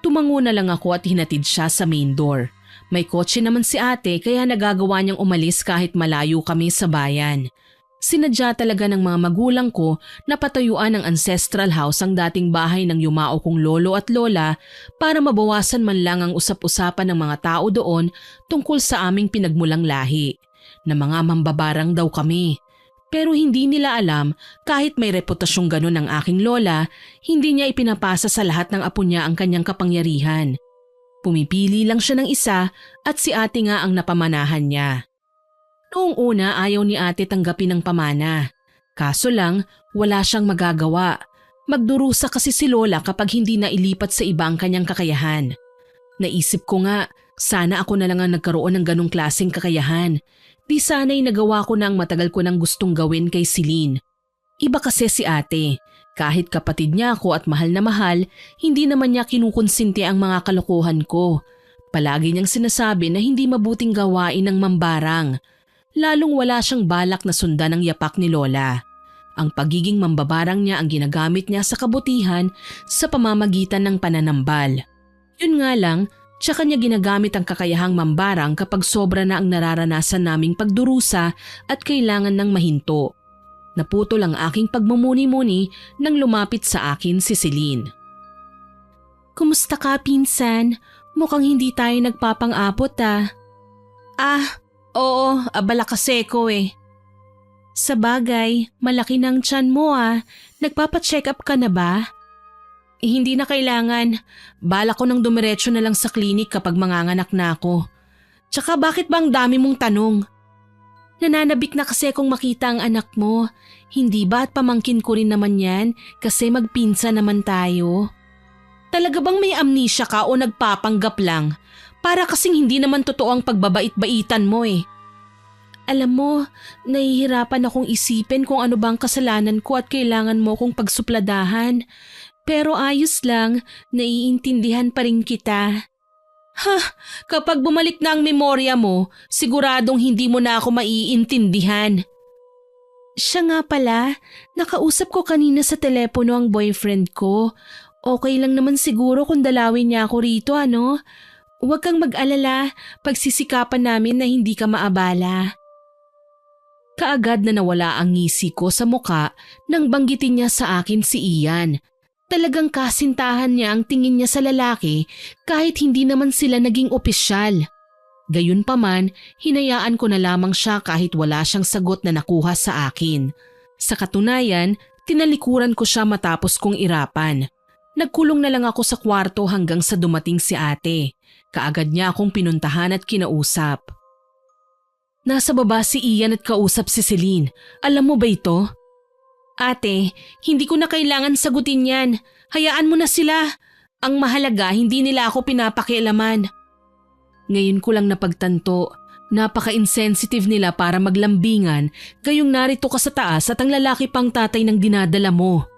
Tumango na lang ako at hinatid siya sa main door. May kotse naman si ate kaya nagagawa niyang umalis kahit malayo kami sa bayan. Sinadya talaga ng mga magulang ko na patayuan ng ancestral house ang dating bahay ng yumao kong lolo at lola para mabawasan man lang ang usap-usapan ng mga tao doon tungkol sa aming pinagmulang lahi. Na mga mambabarang daw kami. Pero hindi nila alam kahit may reputasyong ganun ang aking lola, hindi niya ipinapasa sa lahat ng apo niya ang kanyang kapangyarihan. Pumipili lang siya ng isa at si ate nga ang napamanahan niya. Noong una ayaw ni ate tanggapin ang pamana. Kaso lang wala siyang magagawa. Magdurusa kasi si Lola kapag hindi na ilipat sa iba ang kanyang kakayahan. Naisip ko nga, sana ako na lang ang nagkaroon ng ganong klaseng kakayahan. Di sana'y nagawa ko na ang matagal ko nang gustong gawin kay Celine. Iba kasi si ate. Kahit kapatid niya ako at mahal na mahal, hindi naman niya kinukonsinti ang mga kalokohan ko. Palagi niyang sinasabi na hindi mabuting gawain ng mambarang. Lalong wala siyang balak na sundan ang yapak ni Lola. Ang pagiging mambabarang niya ang ginagamit niya sa kabutihan sa pamamagitan ng pananambal. Yun nga lang, tsaka niya ginagamit ang kakayahang mambarang kapag sobra na ang nararanasan naming pagdurusa at kailangan ng mahinto. Naputol ang aking pagmumuni-muni nang lumapit sa akin si Celine. "Kumusta ka, pinsan? Mukhang hindi tayo nagpapang-abot ah." Oo, abala kasi ko eh." "Sa bagay, malaki ng tiyan mo ah. Nagpapacheck up ka na ba?" Hindi na kailangan. Bala ko nang dumiretso na lang sa klinik kapag manganganak na ako. Tsaka bakit ba ang dami mong tanong? Nananabik na kasi akong makita ang anak mo. Hindi ba at pamangkin ko rin naman yan kasi magpinsa naman tayo? Talaga bang may amnesia ka o nagpapanggap lang? Para kasing hindi naman totoo ang pagbabait-baitan mo eh. Alam mo, nahihirapan akong isipin kung ano bang kasalanan ko at kailangan mo kong pagsupladahan. Pero ayos lang, naiintindihan pa rin kita. Kapag bumalik na ang memorya mo, siguradong hindi mo na ako maiintindihan. Siya nga pala, nakausap ko kanina sa telepono ang boyfriend ko. Okay lang naman siguro kung dalawin niya ako rito ano? Huwag kang mag-alala, pagsisikapan namin na hindi ka maabala. Kaagad na nawala ang ngisi ko sa muka nang banggitin niya sa akin si Ian. Talagang kasintahan niya ang tingin niya sa lalaki kahit hindi naman sila naging opisyal. Gayunpaman, hinayaan ko na lamang siya kahit wala siyang sagot na nakuha sa akin. Sa katunayan, tinalikuran ko siya matapos kong irapan. Nagkulong na lang ako sa kwarto hanggang sa dumating si ate. Kaagad niya akong pinuntahan at kinausap. Nasa baba si Ian at kausap si Celine. Alam mo ba ito? Ate, hindi ko na kailangan sagutin yan. Hayaan mo na sila. Ang mahalaga, hindi nila ako pinapakialaman. Ngayon ko lang napagtanto, napaka-insensitive nila para maglambingan gayong narito ka sa taas at ang lalaki pang tatay ng dinadala mo.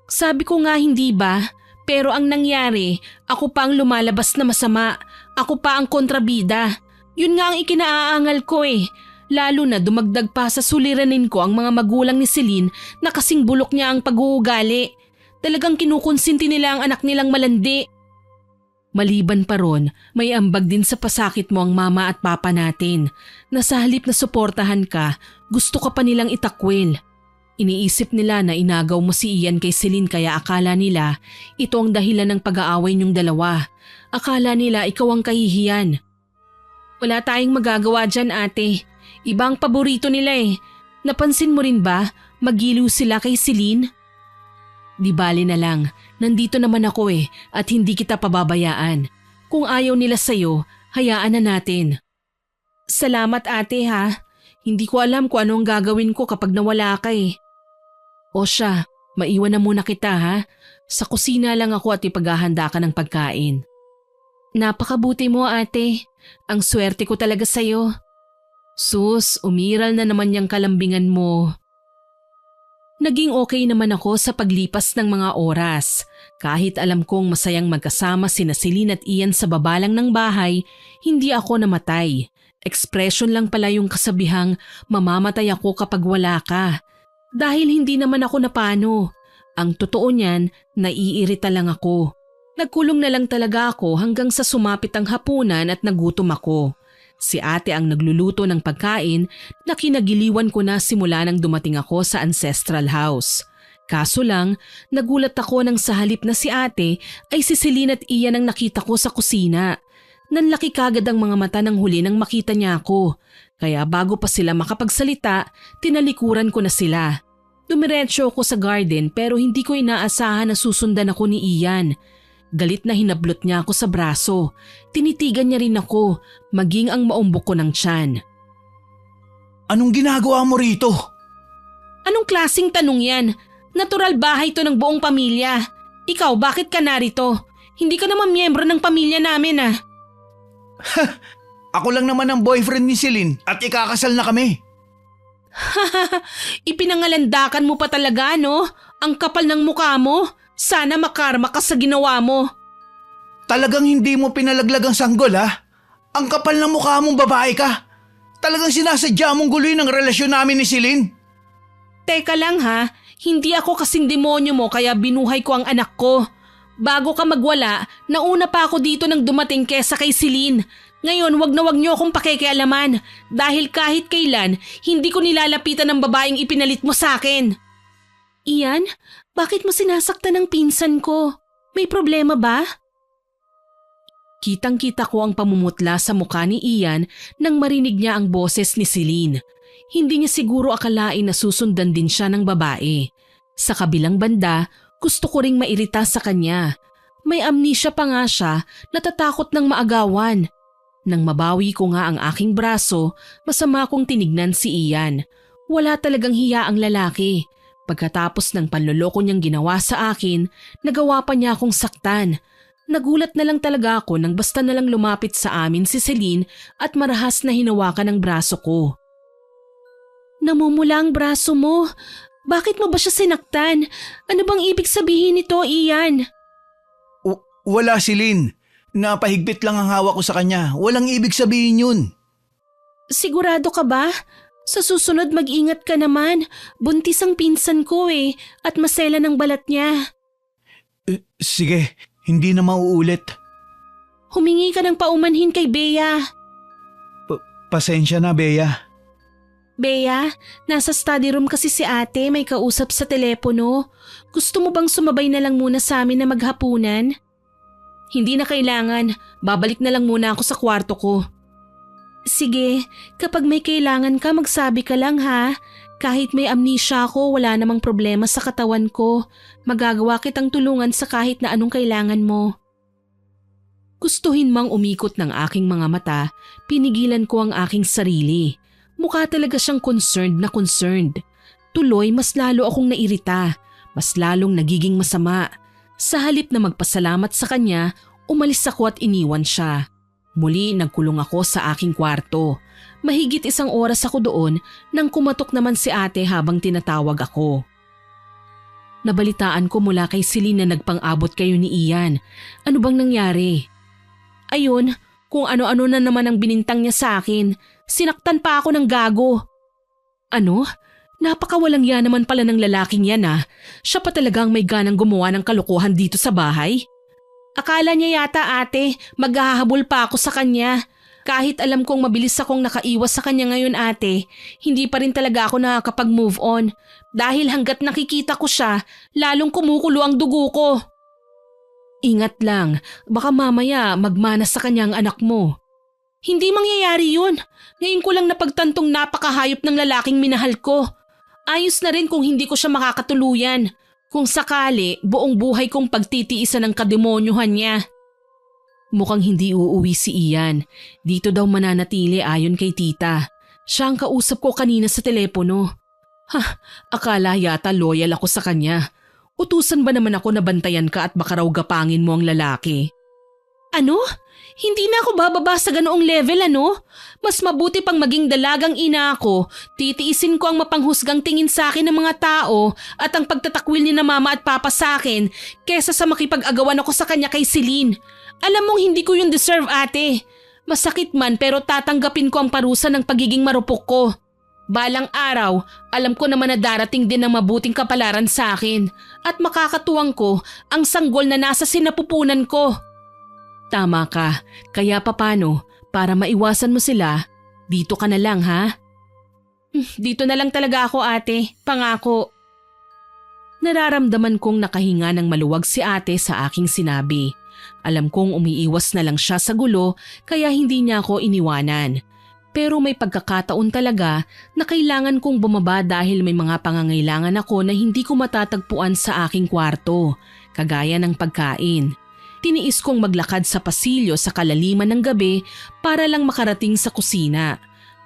Sabi ko nga hindi ba? Pero ang nangyari, ako pa ang lumalabas na masama. Ako pa ang kontrabida. Yun nga ang ikinaaangal ko eh. Lalo na dumagdag pa sa suliranin ko ang mga magulang ni Celine na kasing bulok niya ang pag-uugali. Talagang kinukonsinti nila ang anak nilang malandi. Maliban pa ron, may ambag din sa pasakit mo ang mama at papa natin. Na sa halip na suportahan ka, gusto ka pa nilang itakwil. Iniisip nila na inagaw mo si Ian kay Celine kaya akala nila ito ang dahilan ng pag-aaway niyong dalawa. Akala nila ikaw ang kahihiyan. Wala tayong magagawa dyan ate. Ibang paborito nila eh. Napansin mo rin ba, magiliw sila kay Celine? Di bali na lang, nandito naman ako eh at hindi kita pababayaan. Kung ayaw nila sa'yo, hayaan na natin. Salamat ate ha. Hindi ko alam kung anong gagawin ko kapag nawala ka eh. O siya, maiwan na muna kita ha. Sa kusina lang ako at ipaghahanda ka ng pagkain. Napakabuti mo ate. Ang swerte ko talaga sa'yo. Sus, umiral na naman yung kalambingan mo. Naging okay naman ako sa paglipas ng mga oras. Kahit alam kong masayang magkasama sina Celine at Ian sa baba lang ng bahay, hindi ako namatay. Expression lang pala yung kasabihang mamamatay ako kapag wala ka. Dahil hindi naman ako napano. Ang totoo niyan, naiirita lang ako. Nagkulong na lang talaga ako hanggang sa sumapit ang hapunan at nagutom ako. Si ate ang nagluluto ng pagkain na kinagiliwan ko na simula nang dumating ako sa ancestral house. Kaso lang, nagulat ako nang sa halip na si ate ay si Celine at Ian ang nakita ko sa kusina. Nanlaki kagad ang mga mata ng huli nang makita niya ako. Kaya bago pa sila makapagsalita, tinalikuran ko na sila. Dumiretso ako sa garden pero hindi ko inaasahan na susundan ako ni Ian. Galit na hinablot niya ako sa braso. Tinitigan niya rin ako, maging ang maumbok ko ng tiyan. Anong ginagawa mo rito? Anong klaseng tanong yan? Natural bahay to ng buong pamilya. Ikaw, bakit ka narito? Hindi ka naman miyembro ng pamilya namin ah. Ako lang naman ang boyfriend ni Celine at ikakasal na kami. Ipinangalandakan mo pa talaga, no? Ang kapal ng mukha mo. Sana makarma ka sa ginawa mo. Talagang hindi mo pinalaglag ang sanggol ha? Ang kapal ng mukha mong babae ka. Talagang sinasadya mong guloy ng relasyon namin ni Celine. Teka lang ha, hindi ako kasing demonyo mo kaya binuhay ko ang anak ko. Bago ka magwala, nauna pa ako dito nang dumating kesa kay Celine. Ngayon, wag na wag niyo akong pakikialaman dahil kahit kailan, hindi ko nilalapitan ng babaeng ipinalit mo sa akin. Ian, bakit mo sinasaktan ang pinsan ko? May problema ba? Kitang-kita ko ang pamumutla sa mukha ni Ian nang marinig niya ang boses ni Celine. Hindi niya siguro akalain na susundan din siya ng babae. Sa kabilang banda, gusto ko ring mairita sa kanya. May amnesia pa nga siya, natatakot ng maagawan. Nang mabawi ko nga ang aking braso, masama kong tinignan si Ian. Wala talagang hiya ang lalaki. Pagkatapos ng panloloko niyang ginawa sa akin, nagawa pa niya akong saktan. Nagulat na lang talaga ako nang basta na lang lumapit sa amin si Celine at marahas na hinawakan ang braso ko. Namumula ang braso mo. Bakit mo ba siya sinaktan? Ano bang ibig sabihin nito, Ian? Wala, Celine. Napahigpit lang ang hawak ko sa kanya. Walang ibig sabihin yun. Sigurado ka ba? Sa susunod mag-ingat ka naman. Buntis ang pinsan ko at masela ng balat niya. Sige, hindi na mauulit. Humingi ka ng paumanhin kay Bea. Pasensya na, Bea. Bea, nasa study room kasi si ate, may kausap sa telepono. Gusto mo bang sumabay na lang muna sa amin na maghapunan? Hindi na kailangan, babalik na lang muna ako sa kwarto ko. Sige, kapag may kailangan ka magsabi ka lang ha. Kahit may amnesia ako, wala namang problema sa katawan ko. Magagawa kitang tulungan sa kahit na anong kailangan mo. Gustuhin mang umikot ng aking mga mata, pinigilan ko ang aking sarili. Mukha talaga siyang concerned na concerned. Tuloy mas lalo akong nairita, mas lalong nagiging masama. Sa halip na magpasalamat sa kanya, umalis ako at iniwan siya. Muli nagkulong ako sa aking kwarto. Mahigit 1 oras ako doon nang kumatok naman si ate habang tinatawag ako. Nabalitaan ko mula kay Celine na nagpang-abot kayo ni Ian. Ano bang nangyari? Ayun, kung ano-ano na naman ang binintang niya sa akin. Sinaktan pa ako ng gago. Ano? Napakawalang yan naman pala ng lalaking yan ah. Siya pa talagang may ganang gumawa ng kalokohan dito sa bahay. Akala niya yata ate, maghahabol pa ako sa kanya. Kahit alam kong mabilis akong nakaiwas sa kanya ngayon ate, hindi pa rin talaga ako nakakapag-move on. Dahil hanggat nakikita ko siya, lalong kumukulo ang dugo ko. Ingat lang, baka mamaya magmana sa kanya ang anak mo. Hindi mangyayari yun. Ngayon ko lang napagtantong napakahayop ng lalaking minahal ko. Ayos na rin kung hindi ko siya makakatuluyan. Kung sakali, buong buhay kong pagtitiisan ng kademonyuhan niya. Mukhang hindi uuwi si Ian. Dito daw mananatili ayon kay tita. Siya ang kausap ko kanina sa telepono. Akala yata loyal ako sa kanya. Utusan ba naman ako na bantayan ka at baka raw gapangin mo ang lalaki? Ano? Hindi na ako bababa sa ganoong level ano? Mas mabuti pang maging dalagang ina ako, titiisin ko ang mapanghusgang tingin sa akin ng mga tao at ang pagtatakwil ni na mama at papa sa akin kesa sa makipag-agawan ako sa kanya kay Celine. Alam mong hindi ko yun deserve ate. Masakit man pero tatanggapin ko ang parusa ng pagiging marupok ko. Balang araw, alam ko naman na darating din ang mabuting kapalaran sa akin at makakatuwang ko ang sanggol na nasa sinapupunan ko. Tama ka, kaya papano, para maiwasan mo sila, dito ka na lang ha? Dito na lang talaga ako ate, pangako. Nararamdaman kong nakahinga ng maluwag si ate sa aking sinabi. Alam kong umiiwas na lang siya sa gulo kaya hindi niya ako iniwanan. Pero may pagkakataon talaga na kailangan kong bumaba dahil may mga pangangailangan ako na hindi ko matatagpuan sa aking kwarto, kagaya ng pagkain. Tiniis kong maglakad sa pasilyo sa kalaliman ng gabi para lang makarating sa kusina.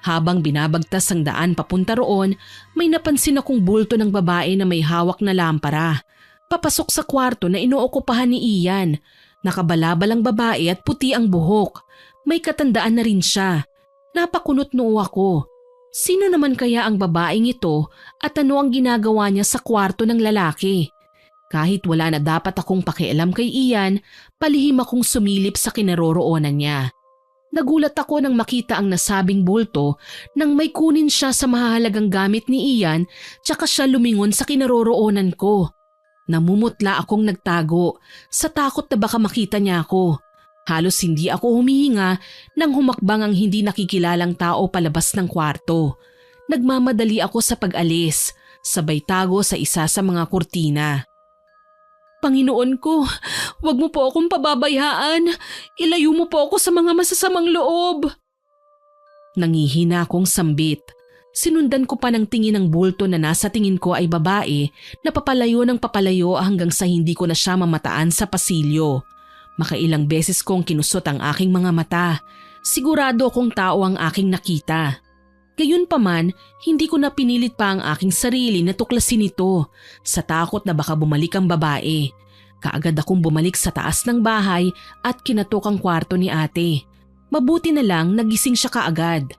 Habang binabagtas ang daan papunta roon, may napansin akong bulto ng babae na may hawak na lampara. Papasok sa kwarto na inookupahan ni Ian. Nakabalabal ang babae at puti ang buhok. May katandaan na rin siya. Napakunot noo ako. Sino naman kaya ang babaeng ito at ano ang ginagawa niya sa kwarto ng lalaki? Kahit wala na dapat akong pakialam kay Ian, palihim akong sumilip sa kinaroroonan niya. Nagulat ako nang makita ang nasabing bulto nang may kunin siya sa mahalagang gamit ni Ian tsaka siya lumingon sa kinaroroonan ko. Namumutla akong nagtago sa takot na baka makita niya ako. Halos hindi ako humihinga nang humakbang ang hindi nakikilalang tao palabas ng kwarto. Nagmamadali ako sa pag-alis, sabay tago sa isa sa mga kurtina. Panginoon ko, wag mo po akong pababayaan. Ilayo mo po ako sa mga masasamang loob. Nangihina akong sambit. Sinundan ko pa ng tingin ng bulto na nasa tingin ko ay babae na papalayo ng papalayo hanggang sa hindi ko na siya mamataan sa pasilyo. Makailang beses kong kinusot ang aking mga mata. Sigurado akong tao ang aking nakita. Gayunpaman, hindi ko na pinilit pa ang aking sarili na tuklasin ito sa takot na baka bumalik ang babae. Kaagad akong bumalik sa taas ng bahay at kinatok ang kwarto ni ate. Mabuti na lang nagising siya kaagad.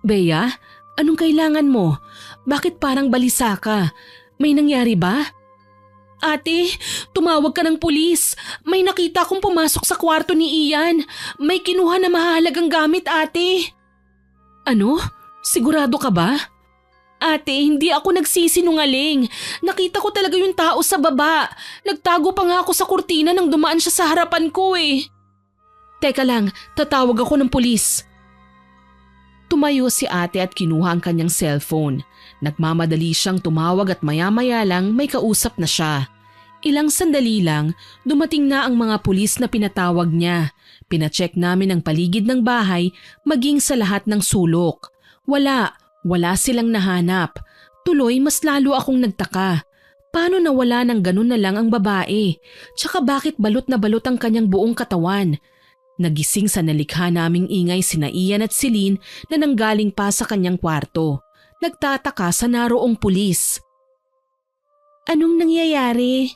Bea, anong kailangan mo? Bakit parang balisa ka? May nangyari ba? Ate, tumawag ka ng pulis. May nakita akong pumasok sa kwarto ni Ian. May kinuha na mahalagang gamit, ate. Ano? Sigurado ka ba? Ate, hindi ako nagsisinungaling. Nakita ko talaga yung tao sa baba. Nagtago pa nga ako sa kurtina nang dumaan siya sa harapan ko eh. Teka lang, tatawag ako ng pulis. Tumayo si ate at kinuha ang kanyang cellphone. Nagmamadali siyang tumawag at maya-maya lang may kausap na siya. Ilang sandali lang, dumating na ang mga pulis na pinatawag niya. Pinacheck namin ang paligid ng bahay maging sa lahat ng sulok. Wala silang nahanap. Tuloy mas lalo akong nagtaka. Paano nawala ng ganun na lang ang babae? Tsaka bakit balot na balot ang kanyang buong katawan? Nagising sa nalikha naming ingay sina Ian at Celine na nanggaling pa sa kanyang kwarto. Nagtataka sa naroong pulis. Anong nangyayari?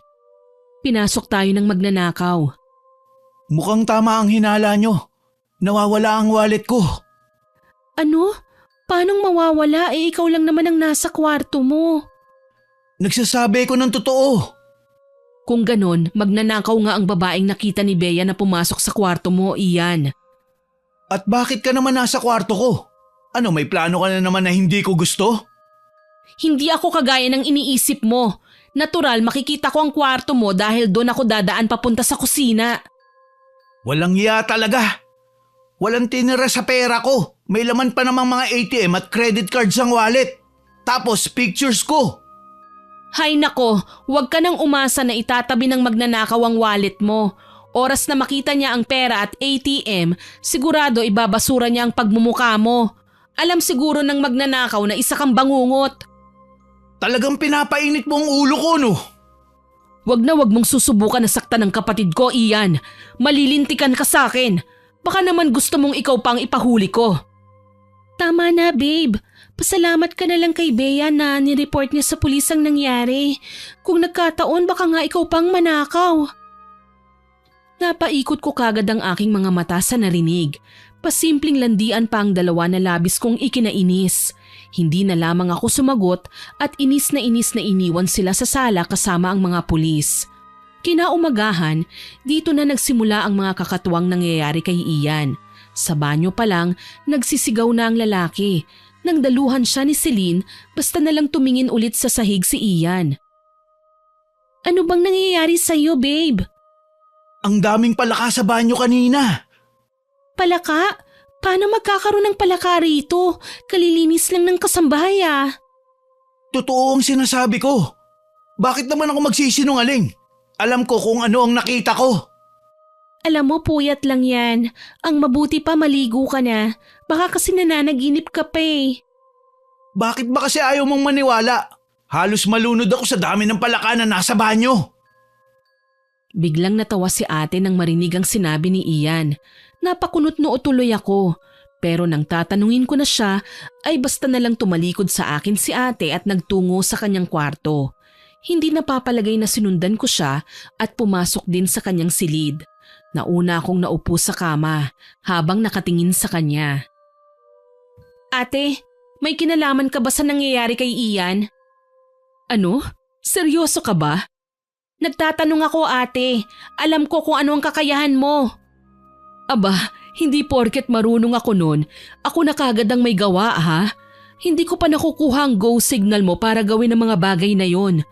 Pinasok tayo ng magnanakaw. Mukhang tama ang hinala nyo. Nawawala ang wallet ko. Ano? Paanong mawawala ikaw lang naman ang nasa kwarto mo? Nagsasabi ko ng totoo. Kung ganon, magnanakaw nga ang babaeng nakita ni Bea na pumasok sa kwarto mo, Ian. At bakit ka naman nasa kwarto ko? Ano, may plano ka na naman na hindi ko gusto? Hindi ako kagaya ng iniisip mo. Natural, makikita ko ang kwarto mo dahil doon ako dadaan papunta sa kusina. Walang iya talaga. Walang tinira sa pera ko. May laman pa namang mga ATM at credit cards ang wallet. Tapos pictures ko. Hay nako, huwag ka nang umasa na itatabi ng magnanakaw ang wallet mo. Oras na makita niya ang pera at ATM, sigurado ibabasura niya ang pagmumukha mo. Alam siguro ng magnanakaw na isa kang bangungot. Talagang pinapainit mo ang ulo ko, no? Wag mong susubukan na saktan ng kapatid ko, Ian. Malilintikan ka sa akin. Baka naman gusto mong ikaw pang ipahuli ko. Tama na, babe. Pasalamat ka na lang kay Bea na nireport niya sa pulis ang nangyari. Kung nagkataon, baka nga ikaw pang manakaw. Napaikot ko kagad ang aking mga mata sa narinig. Pasimpleng landian pa ang dalawa na labis kong ikinainis. Hindi na lamang ako sumagot at inis na iniwan sila sa sala kasama ang mga pulis. Kinaumagahan, dito na nagsimula ang mga kakatuwang nangyayari kay Ian. Sa banyo pa lang, nagsisigaw na ang lalaki. Nang daluhan siya ni Celine, basta na lang tumingin ulit sa sahig si Ian. Ano bang nangyayari sa'yo, babe? Ang daming palaka sa banyo kanina. Palaka? Paano magkakaroon ng palaka rito? Kalilinis lang ng kasambahay ah. Totoo ang sinasabi ko. Bakit naman ako magsisinungaling? Alam ko kung ano ang nakita ko. Alam mo, puyat lang yan. Ang mabuti pa maligo ka na. Baka kasi nananaginip ka pa eh. Bakit ba kasi ayaw mong maniwala? Halos malunod ako sa dami ng palaka na nasa banyo. Biglang natawa si ate nang marinig ang sinabi ni Ian. Napakunot noo tuloy ako. Pero nang tatanungin ko na siya ay basta na lang tumalikod sa akin si ate at nagtungo sa kanyang kwarto. Hindi napapalagay na sinundan ko siya at pumasok din sa kanyang silid. Nauna akong naupo sa kama habang nakatingin sa kanya. Ate, may kinalaman ka ba sa nangyayari kay Ian? Ano? Seryoso ka ba? Nagtatanong ako ate, alam ko kung ano ang kakayahan mo. Aba, hindi porket marunong ako nun, ako na kagad ang may gawa ha? Hindi ko pa nakukuha ang go signal mo para gawin ang mga bagay na yon.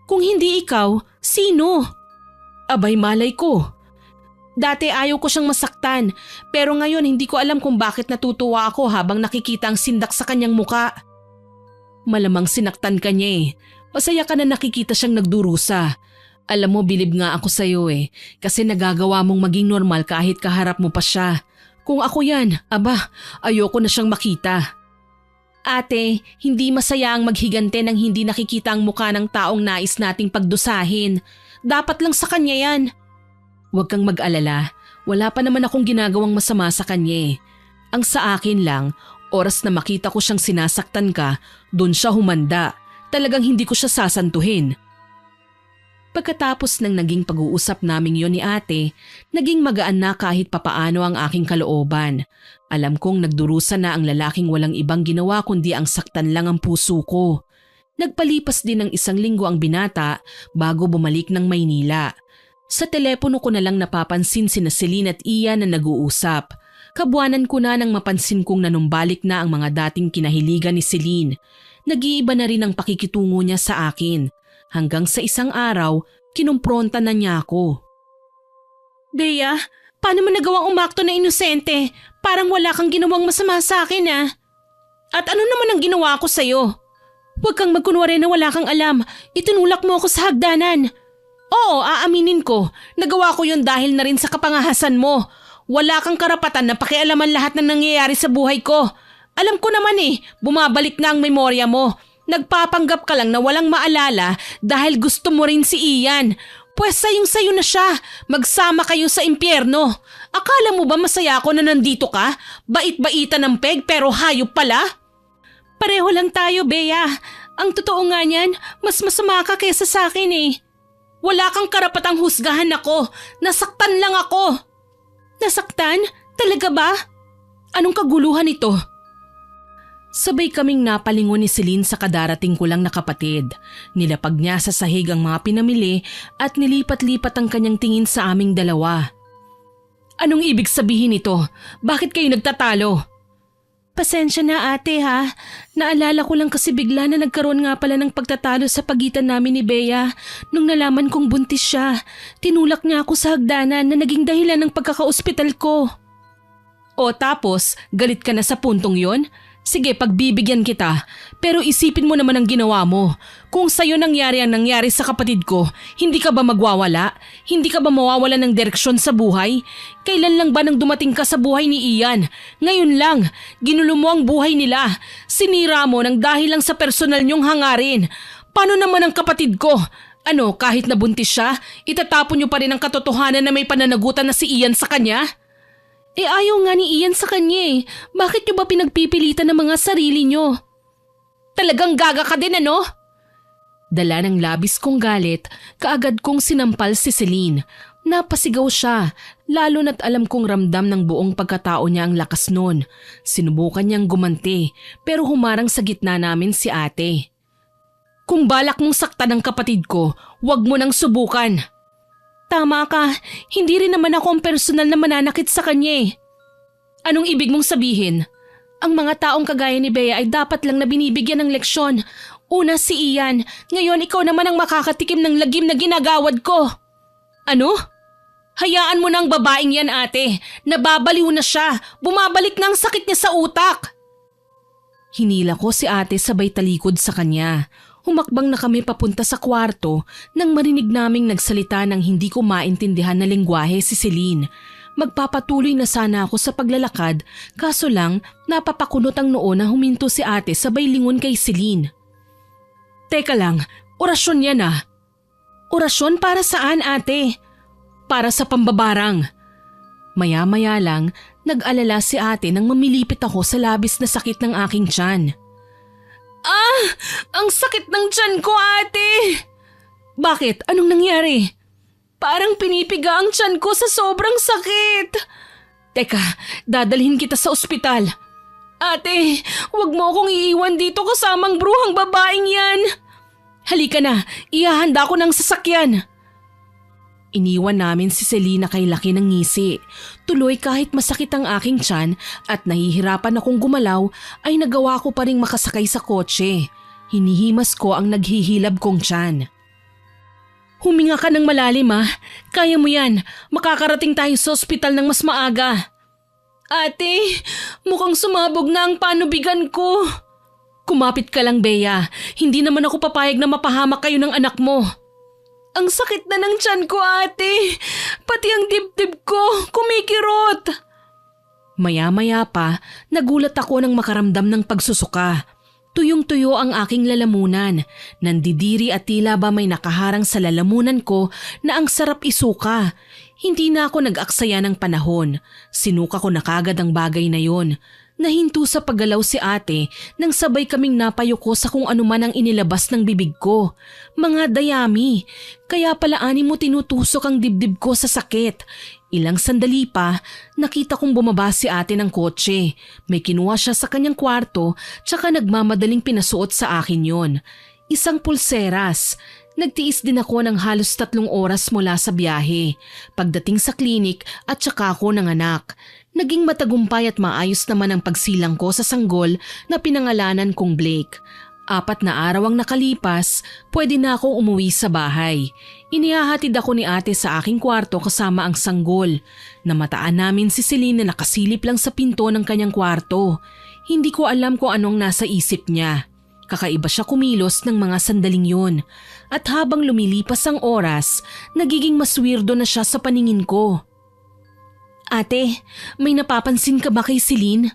Kung hindi ikaw, sino? Abay malay ko. Dati ayaw ko siyang masaktan, pero ngayon hindi ko alam kung bakit natutuwa ako habang nakikita ang sindak sa kanyang muka. Malamang sinaktan ka niya eh. Masaya ka na nakikita siyang nagdurusa. Alam mo, bilib nga ako sa'yo eh, kasi nagagawa mong maging normal kahit kaharap mo pa siya. Kung ako yan, aba, ayoko na siyang makita. Ate, hindi masaya ang maghigante nang hindi nakikita ang muka ng taong nais nating pagdusahin. Dapat lang sa kanya yan. Huwag kang mag-alala, wala pa naman akong ginagawang masama sa kanya eh. Ang sa akin lang, oras na makita ko siyang sinasaktan ka, doon siya humanda. Talagang hindi ko siya sasantuhin. Pagkatapos ng naging pag-uusap naming yon ni ate, naging magaan na kahit papaano ang aking kalooban. Alam kong nagdurusa na ang lalaking walang ibang ginawa kundi ang saktan lang ang puso ko. Nagpalipas din ng 1 linggo ang binata bago bumalik ng Maynila. Sa telepono ko na lang napapansin sina Celine at Ian na nag-uusap. Kabuanan ko na nang mapansin kong nanumbalik na ang mga dating kinahiligan ni Celine. Nag-iiba na rin ang pakikitungo niya sa akin. Hanggang sa isang araw, kinumpronta na niya ako. Bea, paano mo nagawang umakto na inosente? Parang wala kang ginawang masama sa akin ah. At ano naman ang ginawa ko sa'yo? Huwag kang magkunwari na wala kang alam. Itinulak mo ako sa hagdanan. Oo, aaminin ko. Nagawa ko yun dahil na rin sa kapangahasan mo. Wala kang karapatan na pakialaman lahat ng nangyayari sa buhay ko. Alam ko naman eh, bumabalik na ang memorya mo. Nagpapanggap ka lang na walang maalala dahil gusto mo rin si Ian. Pwes sayong-sayo na siya. Magsama kayo sa impyerno. Akala mo ba masaya ako na nandito ka? Bait-baitan ng peg pero hayop pala? Pareho lang tayo, Bea. Ang totoo nga niyan, mas masama ka kaysa sa akin eh. Wala kang karapatang husgahan ako. Nasaktan lang ako. Nasaktan? Talaga ba? Anong kaguluhan ito? Sabay kaming napalingon ni Celine sa kadarating ko lang na kapatid. Nilapag niya sa sahig ang mga pinamili at nilipat-lipat ang kanyang tingin sa aming dalawa. Anong ibig sabihin nito? Bakit kayo nagtatalo? Pasensya na ate ha. Naalala ko lang kasi bigla na nagkaroon nga pala ng pagtatalo sa pagitan namin ni Bea. Nung nalaman kong buntis siya, tinulak niya ako sa hagdanan na naging dahilan ng pagkaka-ospital ko. O tapos, galit ka na sa puntong yon? Sige, pagbibigyan kita. Pero isipin mo naman ang ginawa mo. Kung sa'yo nangyari ang nangyari sa kapatid ko, hindi ka ba magwawala? Hindi ka ba mawawala ng direksyon sa buhay? Kailan lang ba nang dumating ka sa buhay ni Ian? Ngayon lang, ginulo mo ang buhay nila. Sinira mo nang dahil lang sa personal niyong hangarin. Paano naman ang kapatid ko? Ano, kahit nabuntis siya, itatapon niyo pa rin ang katotohanan na may pananagutan na si Ian sa kanya? Ayaw nga ni Ian sa kanya eh. Bakit niyo ba pinagpipilitan ng mga sarili niyo? Talagang gaga ka din ano? Dala ng labis kong galit, kaagad kong sinampal si Celine. Napasigaw siya, lalo na't alam kong ramdam ng buong pagkatao niya ang lakas nun. Sinubukan niyang gumanti, pero humarang sa gitna namin si ate. Kung balak mong saktan ang kapatid ko, huwag mo nang subukan. Tama ka, hindi rin naman ako ang personal na mananakit sa kanya eh. Anong ibig mong sabihin? Ang mga taong kagaya ni Bea ay dapat lang na binibigyan ng leksyon. Una si Ian, ngayon ikaw naman ang makakatikim ng lagim na ginagawad ko. Ano? Hayaan mo na ang babaeng yan ate, nababaliw na siya, bumabalik na ang sakit niya sa utak. Hinila ko si ate sabay talikod sa kanya. Humakbang na kami papunta sa kwarto nang marinig naming nagsalita ng hindi ko maintindihan na lengguwahe si Celine. Magpapatuloy na sana ako sa paglalakad kaso lang napapakunot ang noo na huminto si ate sabay lingon kay Celine. Teka lang, orasyon yan ah. Orasyon para saan ate? Para sa pambabarang. Maya-maya lang, nag-alala si ate nang mamilipit ako sa labis na sakit ng aking tiyan. Ah! Ang sakit ng tiyan ko, ate! Bakit? Anong nangyari? Parang pinipiga ang tiyan ko sa sobrang sakit. Teka, dadalhin kita sa ospital. Ate, huwag mo akong iiwan dito kasamang bruhang babaeng yan. Halika na, ihahanda ko ng sasakyan. Iniwan namin si Selena kay laki ng ngisi. Tuloy kahit masakit ang aking tiyan at nahihirapan akong gumalaw ay nagawa ko pa ring makasakay sa kotse. Hinihimas ko ang naghihilab kong tiyan. Huminga ka ng malalim Kaya mo yan. Makakarating tayo sa ospital ng mas maaga. Ate, mukhang sumabog na ang panubigan ko. Kumapit ka lang, Bea. Hindi naman ako papayag na mapahamak kayo ng anak mo. Ang sakit na ng tiyan ko, ate. Pati ang dibdib ko, kumikirot. Maya-maya pa, nagulat ako nang makaramdam ng pagsusuka. Tuyong-tuyo ang aking lalamunan. Nandidiri at tila ba may nakaharang sa lalamunan ko na ang sarap isuka. Hindi na ako nag-aksaya ng panahon. Sinuka ko na kagad ang bagay na yon. Nahinto sa paggalaw si ate nang sabay kaming napayuko sa kung ano man ang inilabas ng bibig ko. Mga dayami, kaya pala ani mo tinutusok ang dibdib ko sa sakit. Ilang sandali pa, nakita kong bumaba si ate ng kotse. May kinuha siya sa kanyang kwarto tsaka nagmamadaling pinasuot sa akin yon. Isang pulseras. Nagtiis din ako ng halos 3 oras mula sa biyahe. Pagdating sa klinik at tsaka ako nanganak. Naging matagumpay at maayos naman ang pagsilang ko sa sanggol na pinangalanan kong Blake. 4 na araw ang nakalipas, pwede na akong umuwi sa bahay. Inihahatid ako ni ate sa aking kwarto kasama ang sanggol. Namataan namin si Celine na nakasilip lang sa pinto ng kanyang kwarto. Hindi ko alam kung anong nasa isip niya. Kakaiba siya kumilos ng mga sandaling yun. At habang lumilipas ang oras, nagiging mas weirdo na siya sa paningin ko. Ate, may napapansin ka ba kay Celine?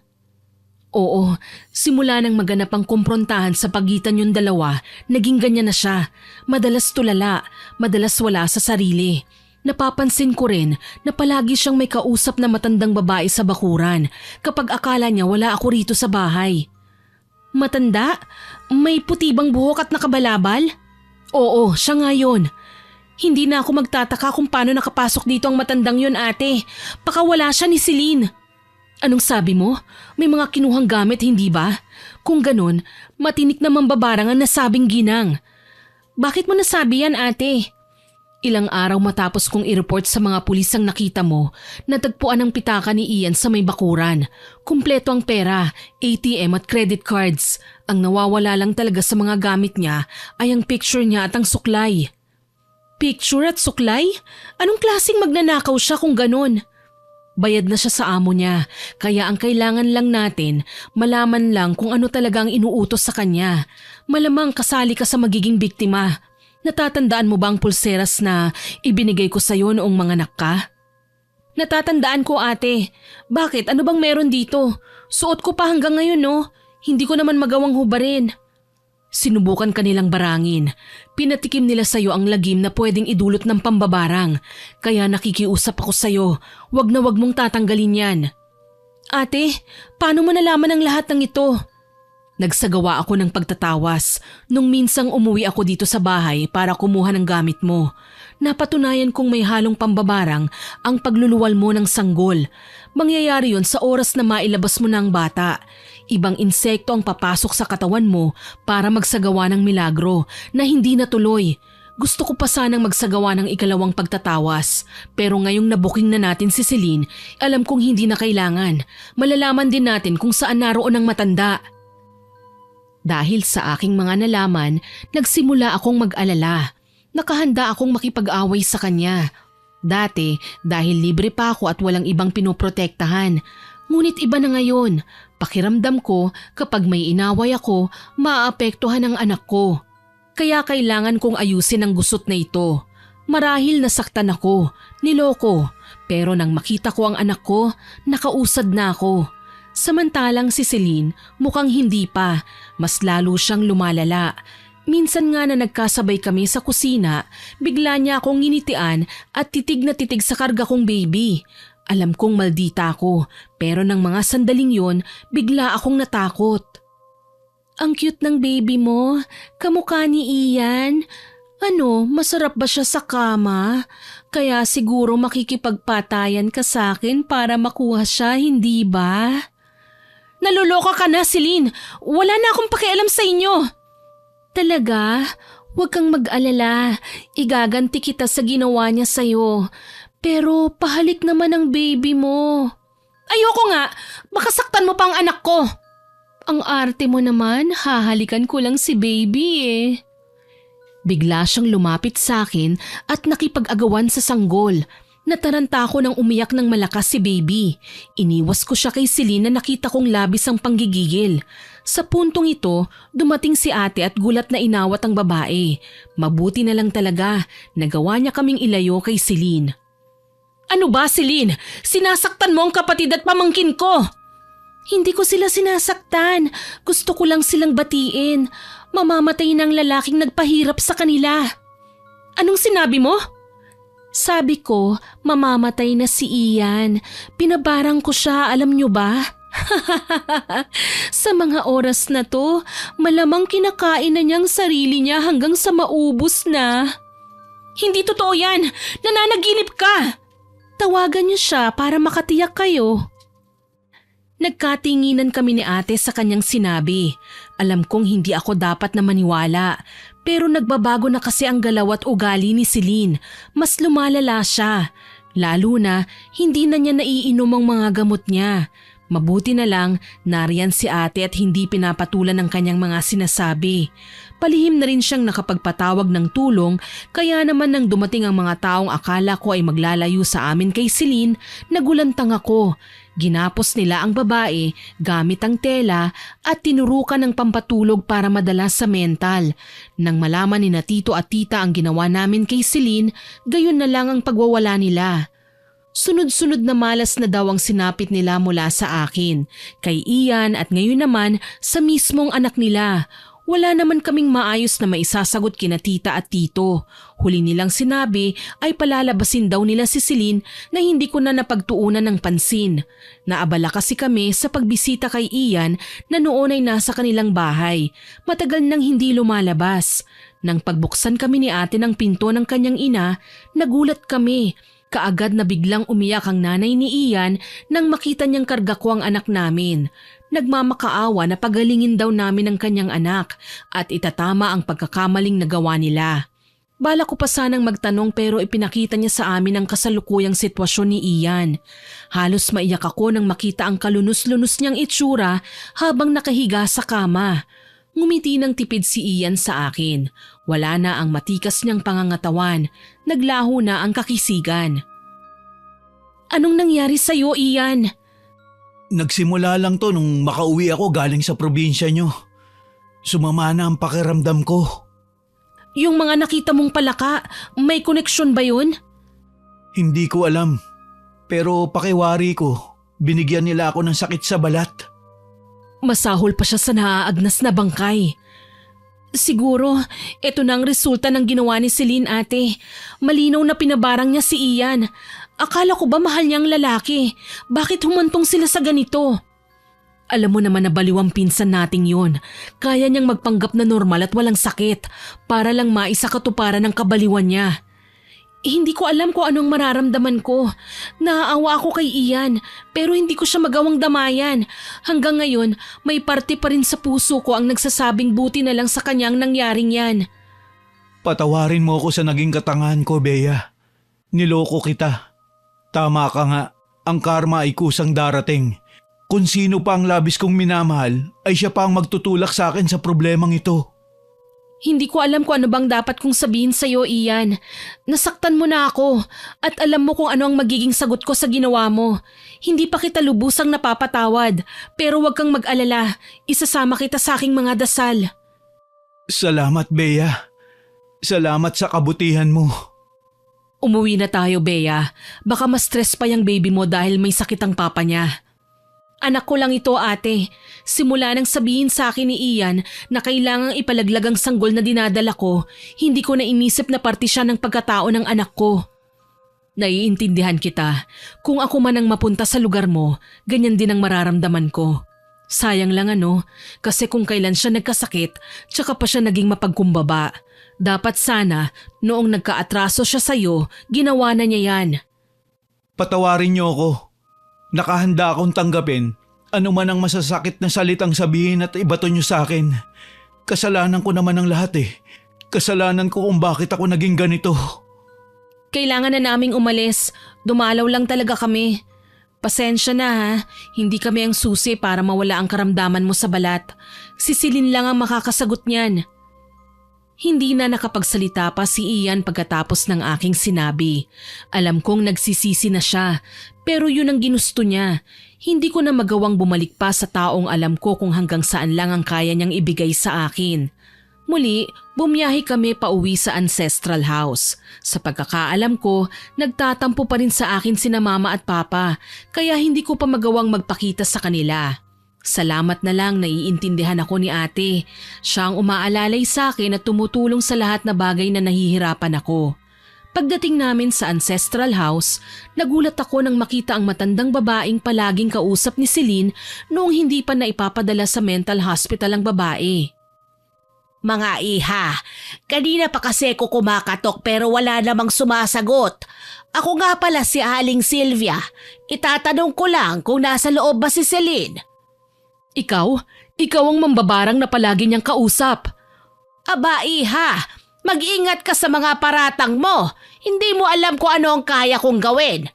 Oo, simula nang maganap ang kumprontahan sa pagitan yung dalawa, naging ganyan na siya. Madalas tulala, madalas wala sa sarili. Napapansin ko rin na palagi siyang may kausap na matandang babae sa bakuran kapag akala niya wala ako rito sa bahay. Matanda? May puti bang buhok at nakabalabal? Oo, siya nga yun. Hindi na ako magtataka kung paano nakapasok dito ang matandang yun, ate. Baka wala siya ni Celine. Anong sabi mo? May mga kinuhang gamit, hindi ba? Kung ganun, matinik na mambabarang ang nasabing ginang. Bakit mo nasabi yan, ate? Ilang araw matapos kong i-report sa mga pulis ang nakita mo, natagpuan ang pitaka ni Ian sa may bakuran. Kumpleto ang pera, ATM at credit cards. Ang nawawala lang talaga sa mga gamit niya ay ang picture niya at ang suklay. Picture at suklay? Anong klaseng magnanakaw siya kung ganun? Bayad na siya sa amo niya, kaya ang kailangan lang natin, malaman lang kung ano talaga ang inuutos sa kanya. Malamang kasali ka sa magiging biktima. Natatandaan mo ba ang pulseras na ibinigay ko sa'yo noong manganak ka? Natatandaan ko, ate. Bakit? Ano bang meron dito? Suot ko pa hanggang ngayon, no? Hindi ko naman magawang hubarin. Sinubukan kanilang barangin. Pinatikim nila sa'yo ang lagim na pwedeng idulot ng pambabarang. Kaya nakikiusap ako sa'yo. Wag na wag mong tatanggalin yan. Ate, paano mo nalaman ang lahat ng ito? Nagsagawa ako ng pagtatawas nung minsang umuwi ako dito sa bahay para kumuha ng gamit mo. Napatunayan kong may halong pambabarang ang pagluluwal mo ng sanggol. Mangyayari yon sa oras na mailabas mo na ang bata. Ibang insekto ang papasok sa katawan mo para magsagawa ng milagro na hindi natuloy. Gusto ko pa sanang magsagawa ng ikalawang pagtatawas. Pero ngayong nabuking na natin si Celine, alam kong hindi na kailangan. Malalaman din natin kung saan naroon ang matanda. Dahil sa aking mga nalaman, nagsimula akong mag-alala. Nakahanda akong makipag-away sa kanya. Dati, dahil libre pa ako at walang ibang pinoprotektahan. Ngunit iba na ngayon. Pakiramdam ko kapag may inaway ako, maaapektuhan ang anak ko. Kaya kailangan kong ayusin ang gusot na ito. Marahil nasaktan ako, niloko. Pero nang makita ko ang anak ko, nakausad na ako. Samantalang si Celine mukhang hindi pa, mas lalo siyang lumalala. Minsan nga na nagkasabay kami sa kusina, bigla niya akong nginitian at titig na titig sa karga kong baby. Alam kong maldita ako, pero ng mga sandaling yon, bigla akong natakot. Ang cute ng baby mo, kamukha ni Ian. Ano, masarap ba siya sa kama? Kaya siguro makikipagpatayan ka sa akin para makuha siya, hindi ba? Naluloka ka na, Celine. Wala na akong pakialam sa inyo. Talaga? Huwag kang mag-alala. Igaganti kita sa ginawa niya sa'yo. Pero pahalik naman ang baby mo. Ayoko nga. Baka saktan mo pa ang anak ko. Ang arte mo naman, hahalikan ko lang si baby eh. Bigla siyang lumapit sa akin at nakipag-agawan sa sanggol. Nataranta ko nang umiyak ng malakas si baby. Iniwas ko siya kay Celine na nakita kong labis ang panggigigil. Sa puntong ito, dumating si ate at gulat na inawat ang babae. Mabuti na lang talaga, nagawa niya kaming ilayo kay Celine. Ano ba, Celine? Sinasaktan mo ang kapatid at pamangkin ko! Hindi ko sila sinasaktan. Gusto ko lang silang batiin. Mamamatay ng lalaking nagpahirap sa kanila. Anong sinabi mo? Sabi ko, mamamatay na si Ian. Pinabarang ko siya, alam nyo ba? Sa mga oras na to, malamang kinakain na niyang sarili niya hanggang sa maubos na. Hindi totoo yan! Nananaginip ka! Tawagan niyo siya para makatiyak kayo. Nagkatinginan kami ni ate sa kanyang sinabi. Alam kong hindi ako dapat na maniwala. Pero nagbabago na kasi ang galaw at ugali ni Celine. Mas lumalala siya. Lalo na hindi na niya naiinom ang mga gamot niya. Mabuti na lang nariyan si ate at hindi pinapatulan ng kanyang mga sinasabi. Palihim na rin siyang nakapagpatawag ng tulong kaya naman nang dumating ang mga taong akala ko ay maglalayo sa amin kay Celine, nagulantang ako. Ginapos nila ang babae gamit ang tela at tinurukan ng pampatulog para madala sa mental. Nang malaman ni na tito at tita ang ginawa namin kay Celine, gayon na lang ang pagwawala nila. Sunod-sunod na malas na daw ang sinapit nila mula sa akin, kay Ian at ngayon naman sa mismong anak nila. Wala naman kaming maayos na maisasagot kina tita at tito. Huli nilang sinabi ay palalabasin daw nila si Celine na hindi ko na napagtuunan ng pansin. Naabala kasi kami sa pagbisita kay Ian na noon ay nasa kanilang bahay. Matagal nang hindi lumalabas. Nang pagbuksan kami ni ate ng pinto ng kanyang ina, nagulat kami. Kaagad na biglang umiyak ang nanay ni Ian nang makita niyang karga ko ang anak namin. Nagmamakaawa na pagalingin daw namin ang kanyang anak at itatama ang pagkakamaling nagawa nila. Bala ko pa sanang magtanong pero ipinakita niya sa amin ang kasalukuyang sitwasyon ni Ian. Halos maiyak ako nang makita ang kalunos-lunos niyang itsura habang nakahiga sa kama. Ngumiti ng tipid si Ian sa akin. Wala na ang matikas niyang pangangatawan. Naglaho na ang kakisigan. Anong nangyari sa'yo, Ian? Nagsimula lang to nung makauwi ako galing sa probinsya nyo. Sumama na ang pakiramdam ko. Yung mga nakita mong palaka, may koneksyon ba yun? Hindi ko alam. Pero pakiwari ko, binigyan nila ako ng sakit sa balat. Masahol pa siya sa naaagnas na bangkay. Siguro, ito na ang resulta ng ginawa ni Celine, ate. Malinaw na pinabarang niya si Ian. Akala ko ba mahal niyang lalaki? Bakit humantong sila sa ganito? Alam mo naman na baliw ang pinsan nating yun. Kaya niyang magpanggap na normal at walang sakit para lang maisakatuparan ng kabaliwan niya. Hindi ko alam kung anong mararamdaman ko. Naaawa ako kay Ian pero hindi ko siya magawang damayan. Hanggang ngayon, may parte pa rin sa puso ko ang nagsasabing buti na lang sa kanyang nangyaring yan. Patawarin mo ako sa naging katangahan ko, Bea. Niloko kita. Tama ka nga, ang karma ay kusang darating. Kung sino pa ang labis kong minamahal, ay siya pa ang magtutulak sa akin sa problemang ito. Hindi ko alam kung ano bang dapat kong sabihin sa'yo, Ian. Nasaktan mo na ako at alam mo kung ano ang magiging sagot ko sa ginawa mo. Hindi pa kita lubusang napapatawad, pero huwag kang mag-alala. Isasama kita sa aking mga dasal. Salamat, Bea. Salamat sa kabutihan mo. Umuwi na tayo, Bea. Baka ma-stress pa yung baby mo dahil may sakit ang papa niya. Anak ko lang ito, ate. Simula nang sabihin sa akin ni Ian na kailangang ipalaglag ang sanggol na dinadala ko, hindi ko na inisip na parte siya ng pagkatao ng anak ko. Naiintindihan kita. Kung ako man ang mapunta sa lugar mo, ganyan din ang mararamdaman ko. Sayang lang kasi kung kailan siya nagkasakit, tsaka pa siya naging mapagkumbaba. Dapat sana, noong nagkaatraso siya sa'yo, ginawa na niya yan. Patawarin niyo ako. Nakahanda akong tanggapin ano man ang masasakit na salitang sabihin at ibato niyo sa akin. Kasalanan ko naman ang lahat eh. Kasalanan ko kung bakit ako naging ganito. Kailangan na naming umalis. Dumalaw lang talaga kami. Pasensya na ha. Hindi kami ang susi para mawala ang karamdaman mo sa balat. Si Celine lang ang makakasagot niyan. Hindi na nakapagsalita pa si Ian pagkatapos ng aking sinabi. Alam kong nagsisisi na siya, pero yun ang ginusto niya. Hindi ko na magawang bumalik pa sa taong alam ko kung hanggang saan lang ang kaya niyang ibigay sa akin. Muli, bumiyahe kami pauwi sa ancestral house. Sa pagkakaalam ko, nagtatampo pa rin sa akin sina mama at papa, kaya hindi ko pa magawang magpakita sa kanila. Salamat na lang naiintindihan ako ni ate. Siya ang umaalalay sa akin at tumutulong sa lahat na bagay na nahihirapan ako. Pagdating namin sa ancestral house, nagulat ako nang makita ang matandang babaeng palaging kausap ni Celine noong hindi pa naipapadala sa mental hospital ang babae. Mga iha, kanina pa kasi ko kumakatok pero wala namang sumasagot. Ako nga pala si Aling Sylvia. Itatanong ko lang kung nasa loob ba si Celine. Ikaw? Ikaw ang mambabarang na palagi niyang kausap. Aba iha, mag-ingat ka sa mga paratang mo. Hindi mo alam kung ano ang kaya kong gawin.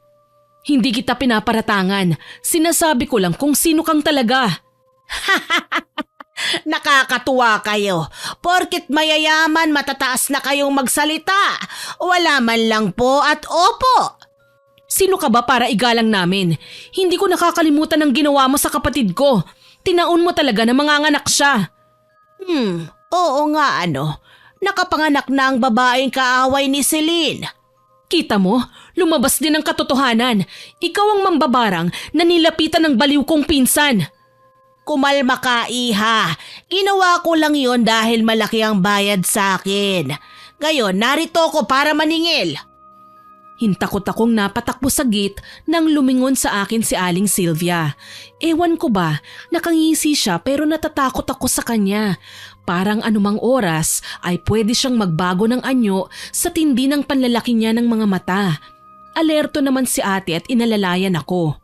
Hindi kita pinaparatangan. Sinasabi ko lang kung sino kang talaga. Nakakatuwa kayo. Porkit mayayaman matataas na kayong magsalita. Wala man lang po at opo. Sino ka ba para igalang namin? Hindi ko nakakalimutan ang ginawa mo sa kapatid ko. Tinaon mo talaga na manganganak siya. Oo nga Nakapanganak na ang babaeng kaaway ni Celine. Kita mo, lumabas din ang katotohanan. Ikaw ang mambabarang na nilapitan ng baliw kong pinsan. Kumalma ka, iha. Ginawa ko lang yon dahil malaki ang bayad sa akin. Ngayon, narito ko para maningil. Hintakot akong napatakbo sa gate nang lumingon sa akin si Aling Sylvia. Ewan ko ba, nakangisi siya pero natatakot ako sa kanya. Parang anumang oras ay pwede siyang magbago ng anyo sa tindi ng panlalaki niya ng mga mata. Alerto naman si ate at inalalayan ako.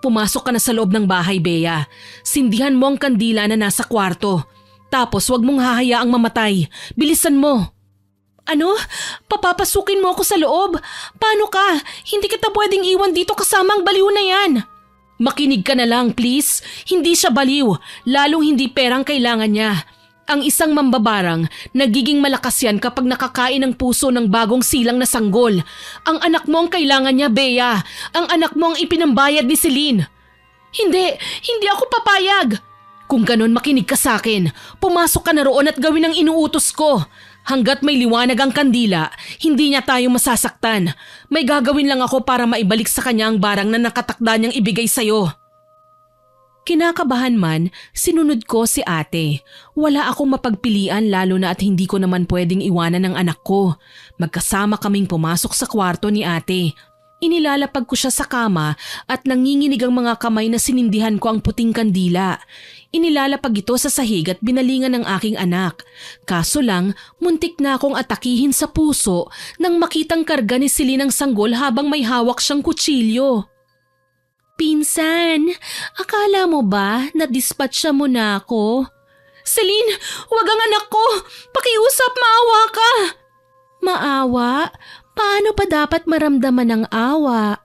Pumasok ka na sa loob ng bahay, Bea. Sindihan mo ang kandila na nasa kwarto. Tapos wag mong hahayaang mamatay. Bilisan mo. Ano? Papapasukin mo ako sa loob? Paano ka? Hindi kita pwedeng iwan dito kasama ang baliw na yan. Makinig ka na lang, please. Hindi siya baliw. Lalong hindi perang kailangan niya. Ang isang mambabarang, nagiging malakas yan kapag nakakain ng puso ng bagong silang na sanggol. Ang anak mo ang kailangan niya, Bea. Ang anak mo ang ipinambayad ni Celine. Hindi ako papayag. Kung ganon, makinig ka sa akin. Pumasok ka na roon at gawin ang inuutos ko. Hanggat may liwanag ang kandila, hindi niya tayo masasaktan. May gagawin lang ako para maibalik sa kanya ang barang na nakatakda niyang ibigay sa'yo. Kinakabahan man, sinunod ko si ate. Wala akong mapagpilian lalo na at hindi ko naman pwedeng iwanan ng anak ko. Magkasama kaming pumasok sa kwarto ni ate. Inilalapag ko siya sa kama at nanginginig ang mga kamay na sinindihan ko ang puting kandila. Inilalapag ito sa sahig at binalingan ng aking anak. Kaso lang, muntik na akong atakihin sa puso nang makitang karga ni Celine ang sanggol habang may hawak siyang kutsilyo. Pinsan, akala mo ba na-dispatcha mo na ako? Celine, wag ang anak ko! Pakiusap, maawa ka! Maawa? Paano pa dapat maramdaman ng awa?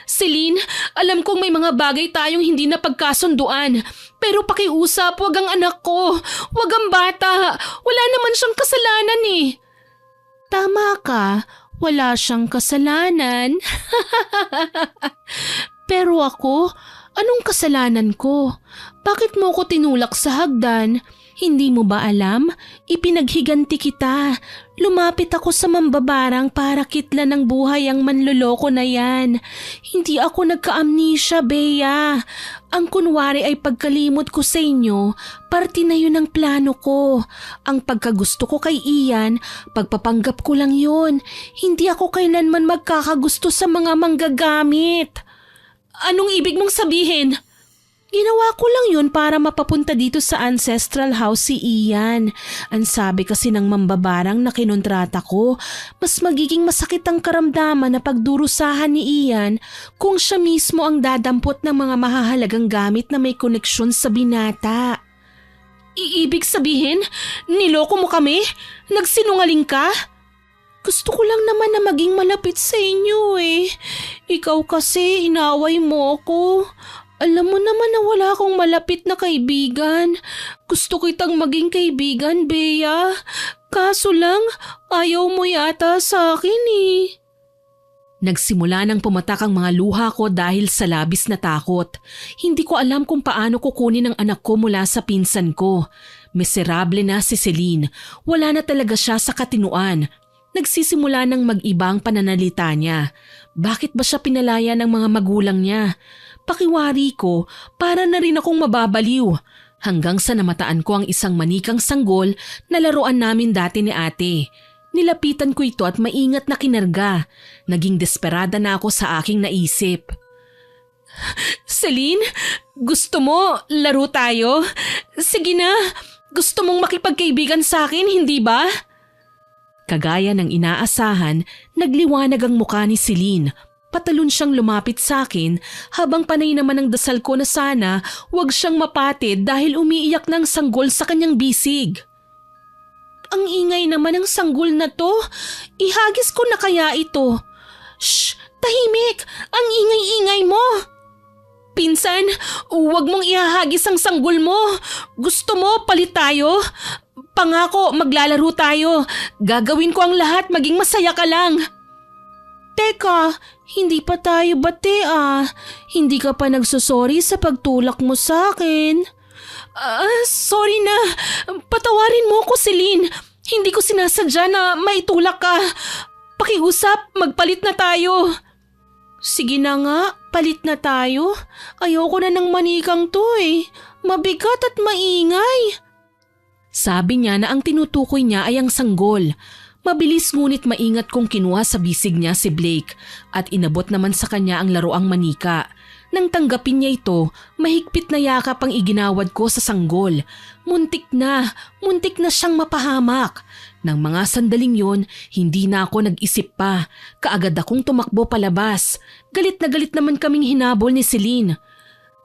Celine, alam kong may mga bagay tayong hindi na pagkasunduan. Pero pakiusap, wag ang anak ko. Wag ang bata. Wala naman siyang kasalanan eh. Tama ka, wala siyang kasalanan. Pero ako, anong kasalanan ko? Bakit mo ko tinulak sa hagdan? Hindi mo ba alam? Ipinaghiganti kita. Lumapit ako sa mambabarang para kitla ng buhay ang manloloko na yan. Hindi ako nagka-amnesia, Bea. Ang kunwari ay pagkalimot ko sa inyo, parte na yun ang plano ko. Ang pagkagusto ko kay Ian, pagpapanggap ko lang yun. Hindi ako kailanman magkakagusto sa mga manggagamit. Anong ibig mong sabihin? Ginawa ko lang yun para mapapunta dito sa ancestral house si Ian. Ang sabi kasi ng mambabarang na kinontrata ko, mas magiging masakit ang karamdaman na pagdurusahan ni Ian kung siya mismo ang dadampot ng mga mahahalagang gamit na may koneksyon sa binata. Iibig sabihin, niloko mo kami? Nagsinungaling ka? Gusto ko lang naman na maging malapit sa inyo eh. Ikaw kasi inaway mo ako. Alam mo naman na wala akong malapit na kaibigan. Gusto kitang maging kaibigan, Bea. Kaso lang, ayaw mo yata sa akin eh. Nagsimula nang pumatak ang mga luha ko dahil sa labis na takot. Hindi ko alam kung paano kukunin ang anak ko mula sa pinsan ko. Miserable na si Celine. Wala na talaga siya sa katinuan. Nagsisimula ng mag-iba ang pananalita niya. Bakit ba siya pinalaya ng mga magulang niya? Pakiwari ko, para na rin akong mababaliw. Hanggang sa namataan ko ang isang manikang sanggol na laruan namin dati ni ate. Nilapitan ko ito at maingat na kinarga. Naging desperada na ako sa aking naisip. Celine, gusto mo laro tayo? Sige na, gusto mong makipagkaibigan sa akin, hindi ba? Kagaya ng inaasahan, nagliwanag ang mukha ni Celine. Patalon siyang lumapit sa akin habang panay naman ang dasal ko na sana huwag siyang mapatid dahil umiiyak ng sanggol sa kanyang bisig. Ang ingay naman ng sanggol na to. Ihagis ko na kaya ito. Shh! Tahimik! Ang ingay-ingay mo! Pinsan, huwag mong ihahagis ang sanggol mo. Gusto mo palit tayo? Pangako, maglalaro tayo. Gagawin ko ang lahat, maging masaya ka lang. Teka, hindi pa tayo bate ah. Hindi ka pa nagsusorry sa pagtulak mo sa akin. Sorry na. Patawarin mo ko, Celine. Hindi ko sinasadya na maitulak ka. Pakiusap, magpalit na tayo. Sige na nga, palit na tayo. Ayoko na ng manikang to eh. Mabigat at maingay. Sabi niya na ang tinutukoy niya ay ang sanggol. Mabilis ngunit maingat kong kinuha sa bisig niya si Blake at inabot naman sa kanya ang laruang manika. Nang tanggapin niya ito, mahigpit na yakap ang iginawad ko sa sanggol. Muntik na siyang mapahamak. Nang mga sandaling yon, hindi na ako nag-isip pa. Kaagad akong tumakbo palabas. Galit na galit naman kaming hinabol ni Celine.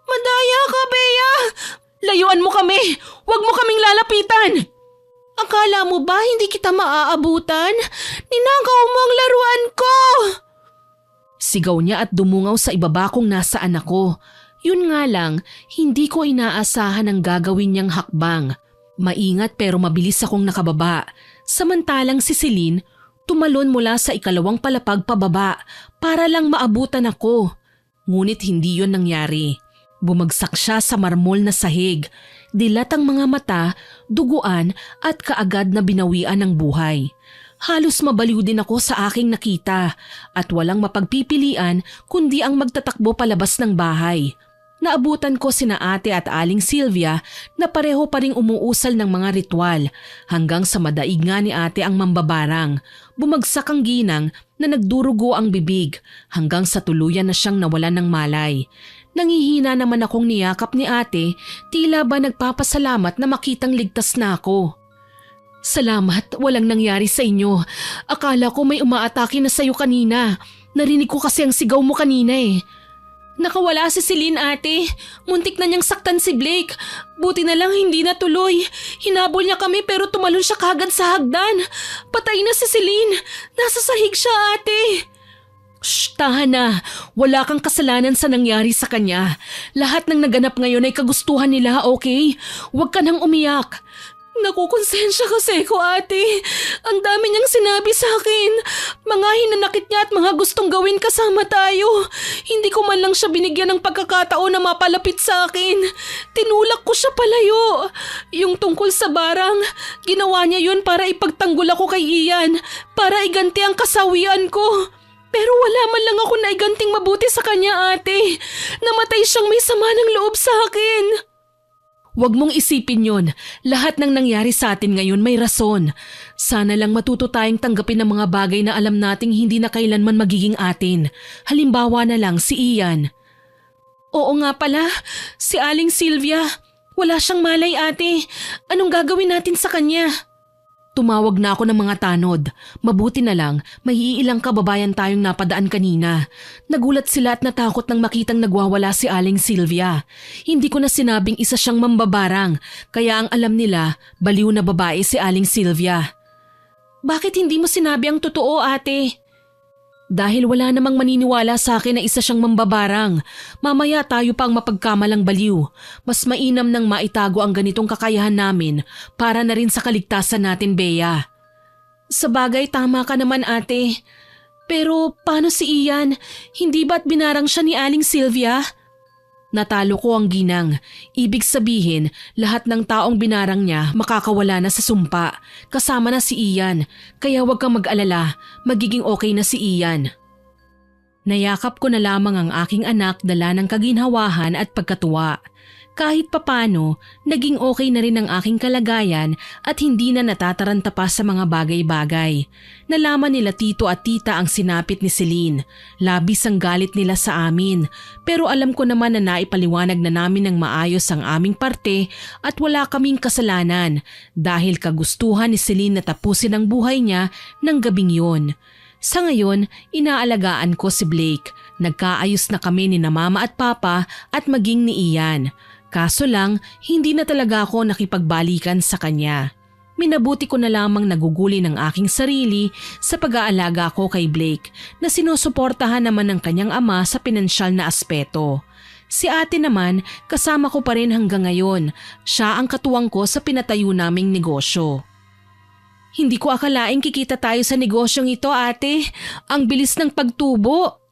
Madaya ka, Bea! Layuan mo kami! Huwag mo kaming lalapitan! Akala mo ba hindi kita maaabutan? Ninakaw mo ang laruan ko! Sigaw niya at dumungaw sa ibaba kong nasaan ako. Yun nga lang, hindi ko inaasahan ang gagawin niyang hakbang. Maingat pero mabilis akong nakababa. Samantalang si Celine, tumalon mula sa ikalawang palapag pababa para lang maabutan ako. Ngunit hindi yun nangyari. Bumagsak siya sa marmol na sahig. Dilat ang mga mata, duguan at kaagad na binawian ng buhay. Halos mabaliw din ako sa aking nakita at walang mapagpipilian kundi ang magtatakbo palabas ng bahay. Naabutan ko sina ate at aling Sylvia na pareho pa ring umuusal ng mga ritual hanggang sa madaig nga ni ate ang mambabarang. Bumagsak ang ginang na nagdurugo ang bibig hanggang sa tuluyan na siyang nawalan ng malay. Nangihina naman akong niyakap ni ate, tila ba nagpapasalamat na makitang ligtas na ako. Salamat, walang nangyari sa inyo. Akala ko may umaatake na sa'yo kanina. Narinig ko kasi ang sigaw mo kanina eh. Nakawala si Celine ate. Muntik na niyang saktan si Blake. Buti na lang hindi natuloy. Hinabol niya kami pero tumalon siya kagad sa hagdan. Patay na si Celine. Nasa sahig siya ate. Shh, tahan na. Wala kang kasalanan sa nangyari sa kanya. Lahat ng naganap ngayon ay kagustuhan nila, okay? Huwag ka nang umiyak. Nakukonsensya kasi ko, ate. Ang dami niyang sinabi sa akin. Mga hinanakit niya at mga gustong gawin kasama tayo. Hindi ko man lang siya binigyan ng pagkakataon na mapalapit sa akin. Tinulak ko siya palayo. Yung tungkol sa barang, ginawa niya yun para ipagtanggol ako kay Ian. Para iganti ang kasawian ko. Pero wala man lang ako na iganting mabuti sa kanya, ate. Namatay siyang may sama ng loob sa akin. Huwag mong isipin yon. Lahat ng nangyari sa atin ngayon may rason. Sana lang matuto tayong tanggapin ang mga bagay na alam nating hindi na kailanman magiging atin. Halimbawa na lang si Ian. Oo nga pala, si Aling Sylvia. Wala siyang malay, ate. Anong gagawin natin sa kanya? Tumawag na ako ng mga tanod. Mabuti na lang, may iilang kababayan tayong napadaan kanina. Nagulat sila at natakot nang makitang nagwawala si Aling Sylvia. Hindi ko na sinabing isa siyang mambabarang, kaya ang alam nila, baliw na babae si Aling Sylvia. Bakit hindi mo sinabi ang totoo, ate? Dahil wala namang maniniwala sa akin na isa siyang mambabarang. Mamaya tayo pang mapagkamalang baliw. Mas mainam nang maitago ang ganitong kakayahan namin para na rin sa kaligtasan natin, Bea. Sabagay, tama ka naman, ate. Pero paano si Ian? Hindi ba't binarang siya ni Aling Sylvia? Natalo ko ang ginang. Ibig sabihin, lahat ng taong binarang niya makakawala na sa sumpa. Kasama na si Ian. Kaya huwag kang mag-alala, magiging okay na si Ian. Nayakap ko na lamang ang aking anak dala ng kaginhawahan at pagkatuwa. Kahit papano, naging okay na rin ang aking kalagayan at hindi na natataranta pa sa mga bagay-bagay. Nalaman nila tito at tita ang sinapit ni Celine. Labis ang galit nila sa amin. Pero alam ko naman na naipaliwanag na namin ng maayos ang aming parte at wala kaming kasalanan dahil kagustuhan ni Celine na tapusin ang buhay niya ng gabing yun. Sa ngayon, inaalagaan ko si Blake. Nagkaayos na kami ni na mama at papa at maging ni Ian. Kaso lang, hindi na talaga ako nakipagbalikan sa kanya. Minabuti ko na lamang naguguli ng aking sarili sa pag-aalaga ko kay Blake na sinusuportahan naman ng kanyang ama sa pinansyal na aspeto. Si ate naman, kasama ko pa rin hanggang ngayon. Siya ang katuwang ko sa pinatayo naming negosyo. Hindi ko akalaing kikita tayo sa negosyong ito, ate. Ang bilis ng pagtubo.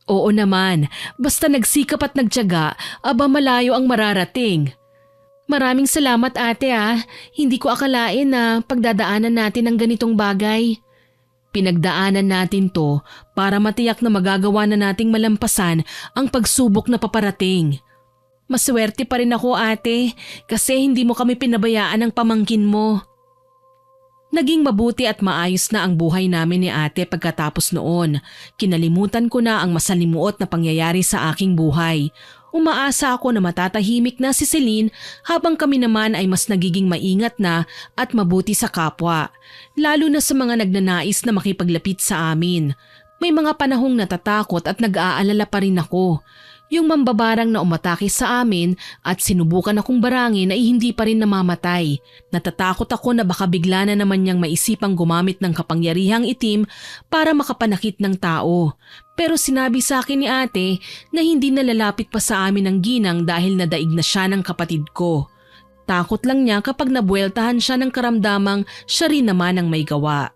Oo naman, basta nagsikap at nagtiyaga, aba malayo ang mararating. Maraming salamat, ate, Hindi ko akalain na pagdadaanan natin ang ganitong bagay. Pinagdaanan natin to para matiyak na magagawa na nating malampasan ang pagsubok na paparating. Maswerte pa rin ako, ate, kasi hindi mo kami pinabayaan ng pamangkin mo. Naging mabuti at maayos na ang buhay namin ni ate pagkatapos noon. Kinalimutan ko na ang masalimuot na pangyayari sa aking buhay. Umaasa ako na matatahimik na si Celine habang kami naman ay mas nagiging maingat na at mabuti sa kapwa. Lalo na sa mga nagnanais na makipaglapit sa amin. May mga panahong natatakot at nag-aalala pa rin ako. Yung mambabarang na umatake sa amin at sinubukan akong barangin ay hindi pa rin namamatay. Natatakot ako na baka bigla na naman niyang maisipang gumamit ng kapangyarihang itim para makapanakit ng tao. Pero sinabi sa akin ni ate na hindi nalalapit pa sa amin ang ginang dahil nadaig na siya ng kapatid ko. Takot lang niya kapag nabueltahan siya ng karamdamang siya rin naman ang may gawa.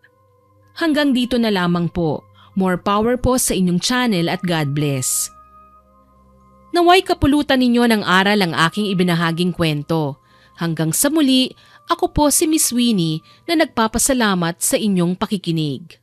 Hanggang dito na lamang po. More power po sa inyong channel at God bless. Naway kapulutan ninyo ng aral ang aking ibinahaging kwento. Hanggang sa muli, ako po si Miss Winnie na nagpapasalamat sa inyong pakikinig.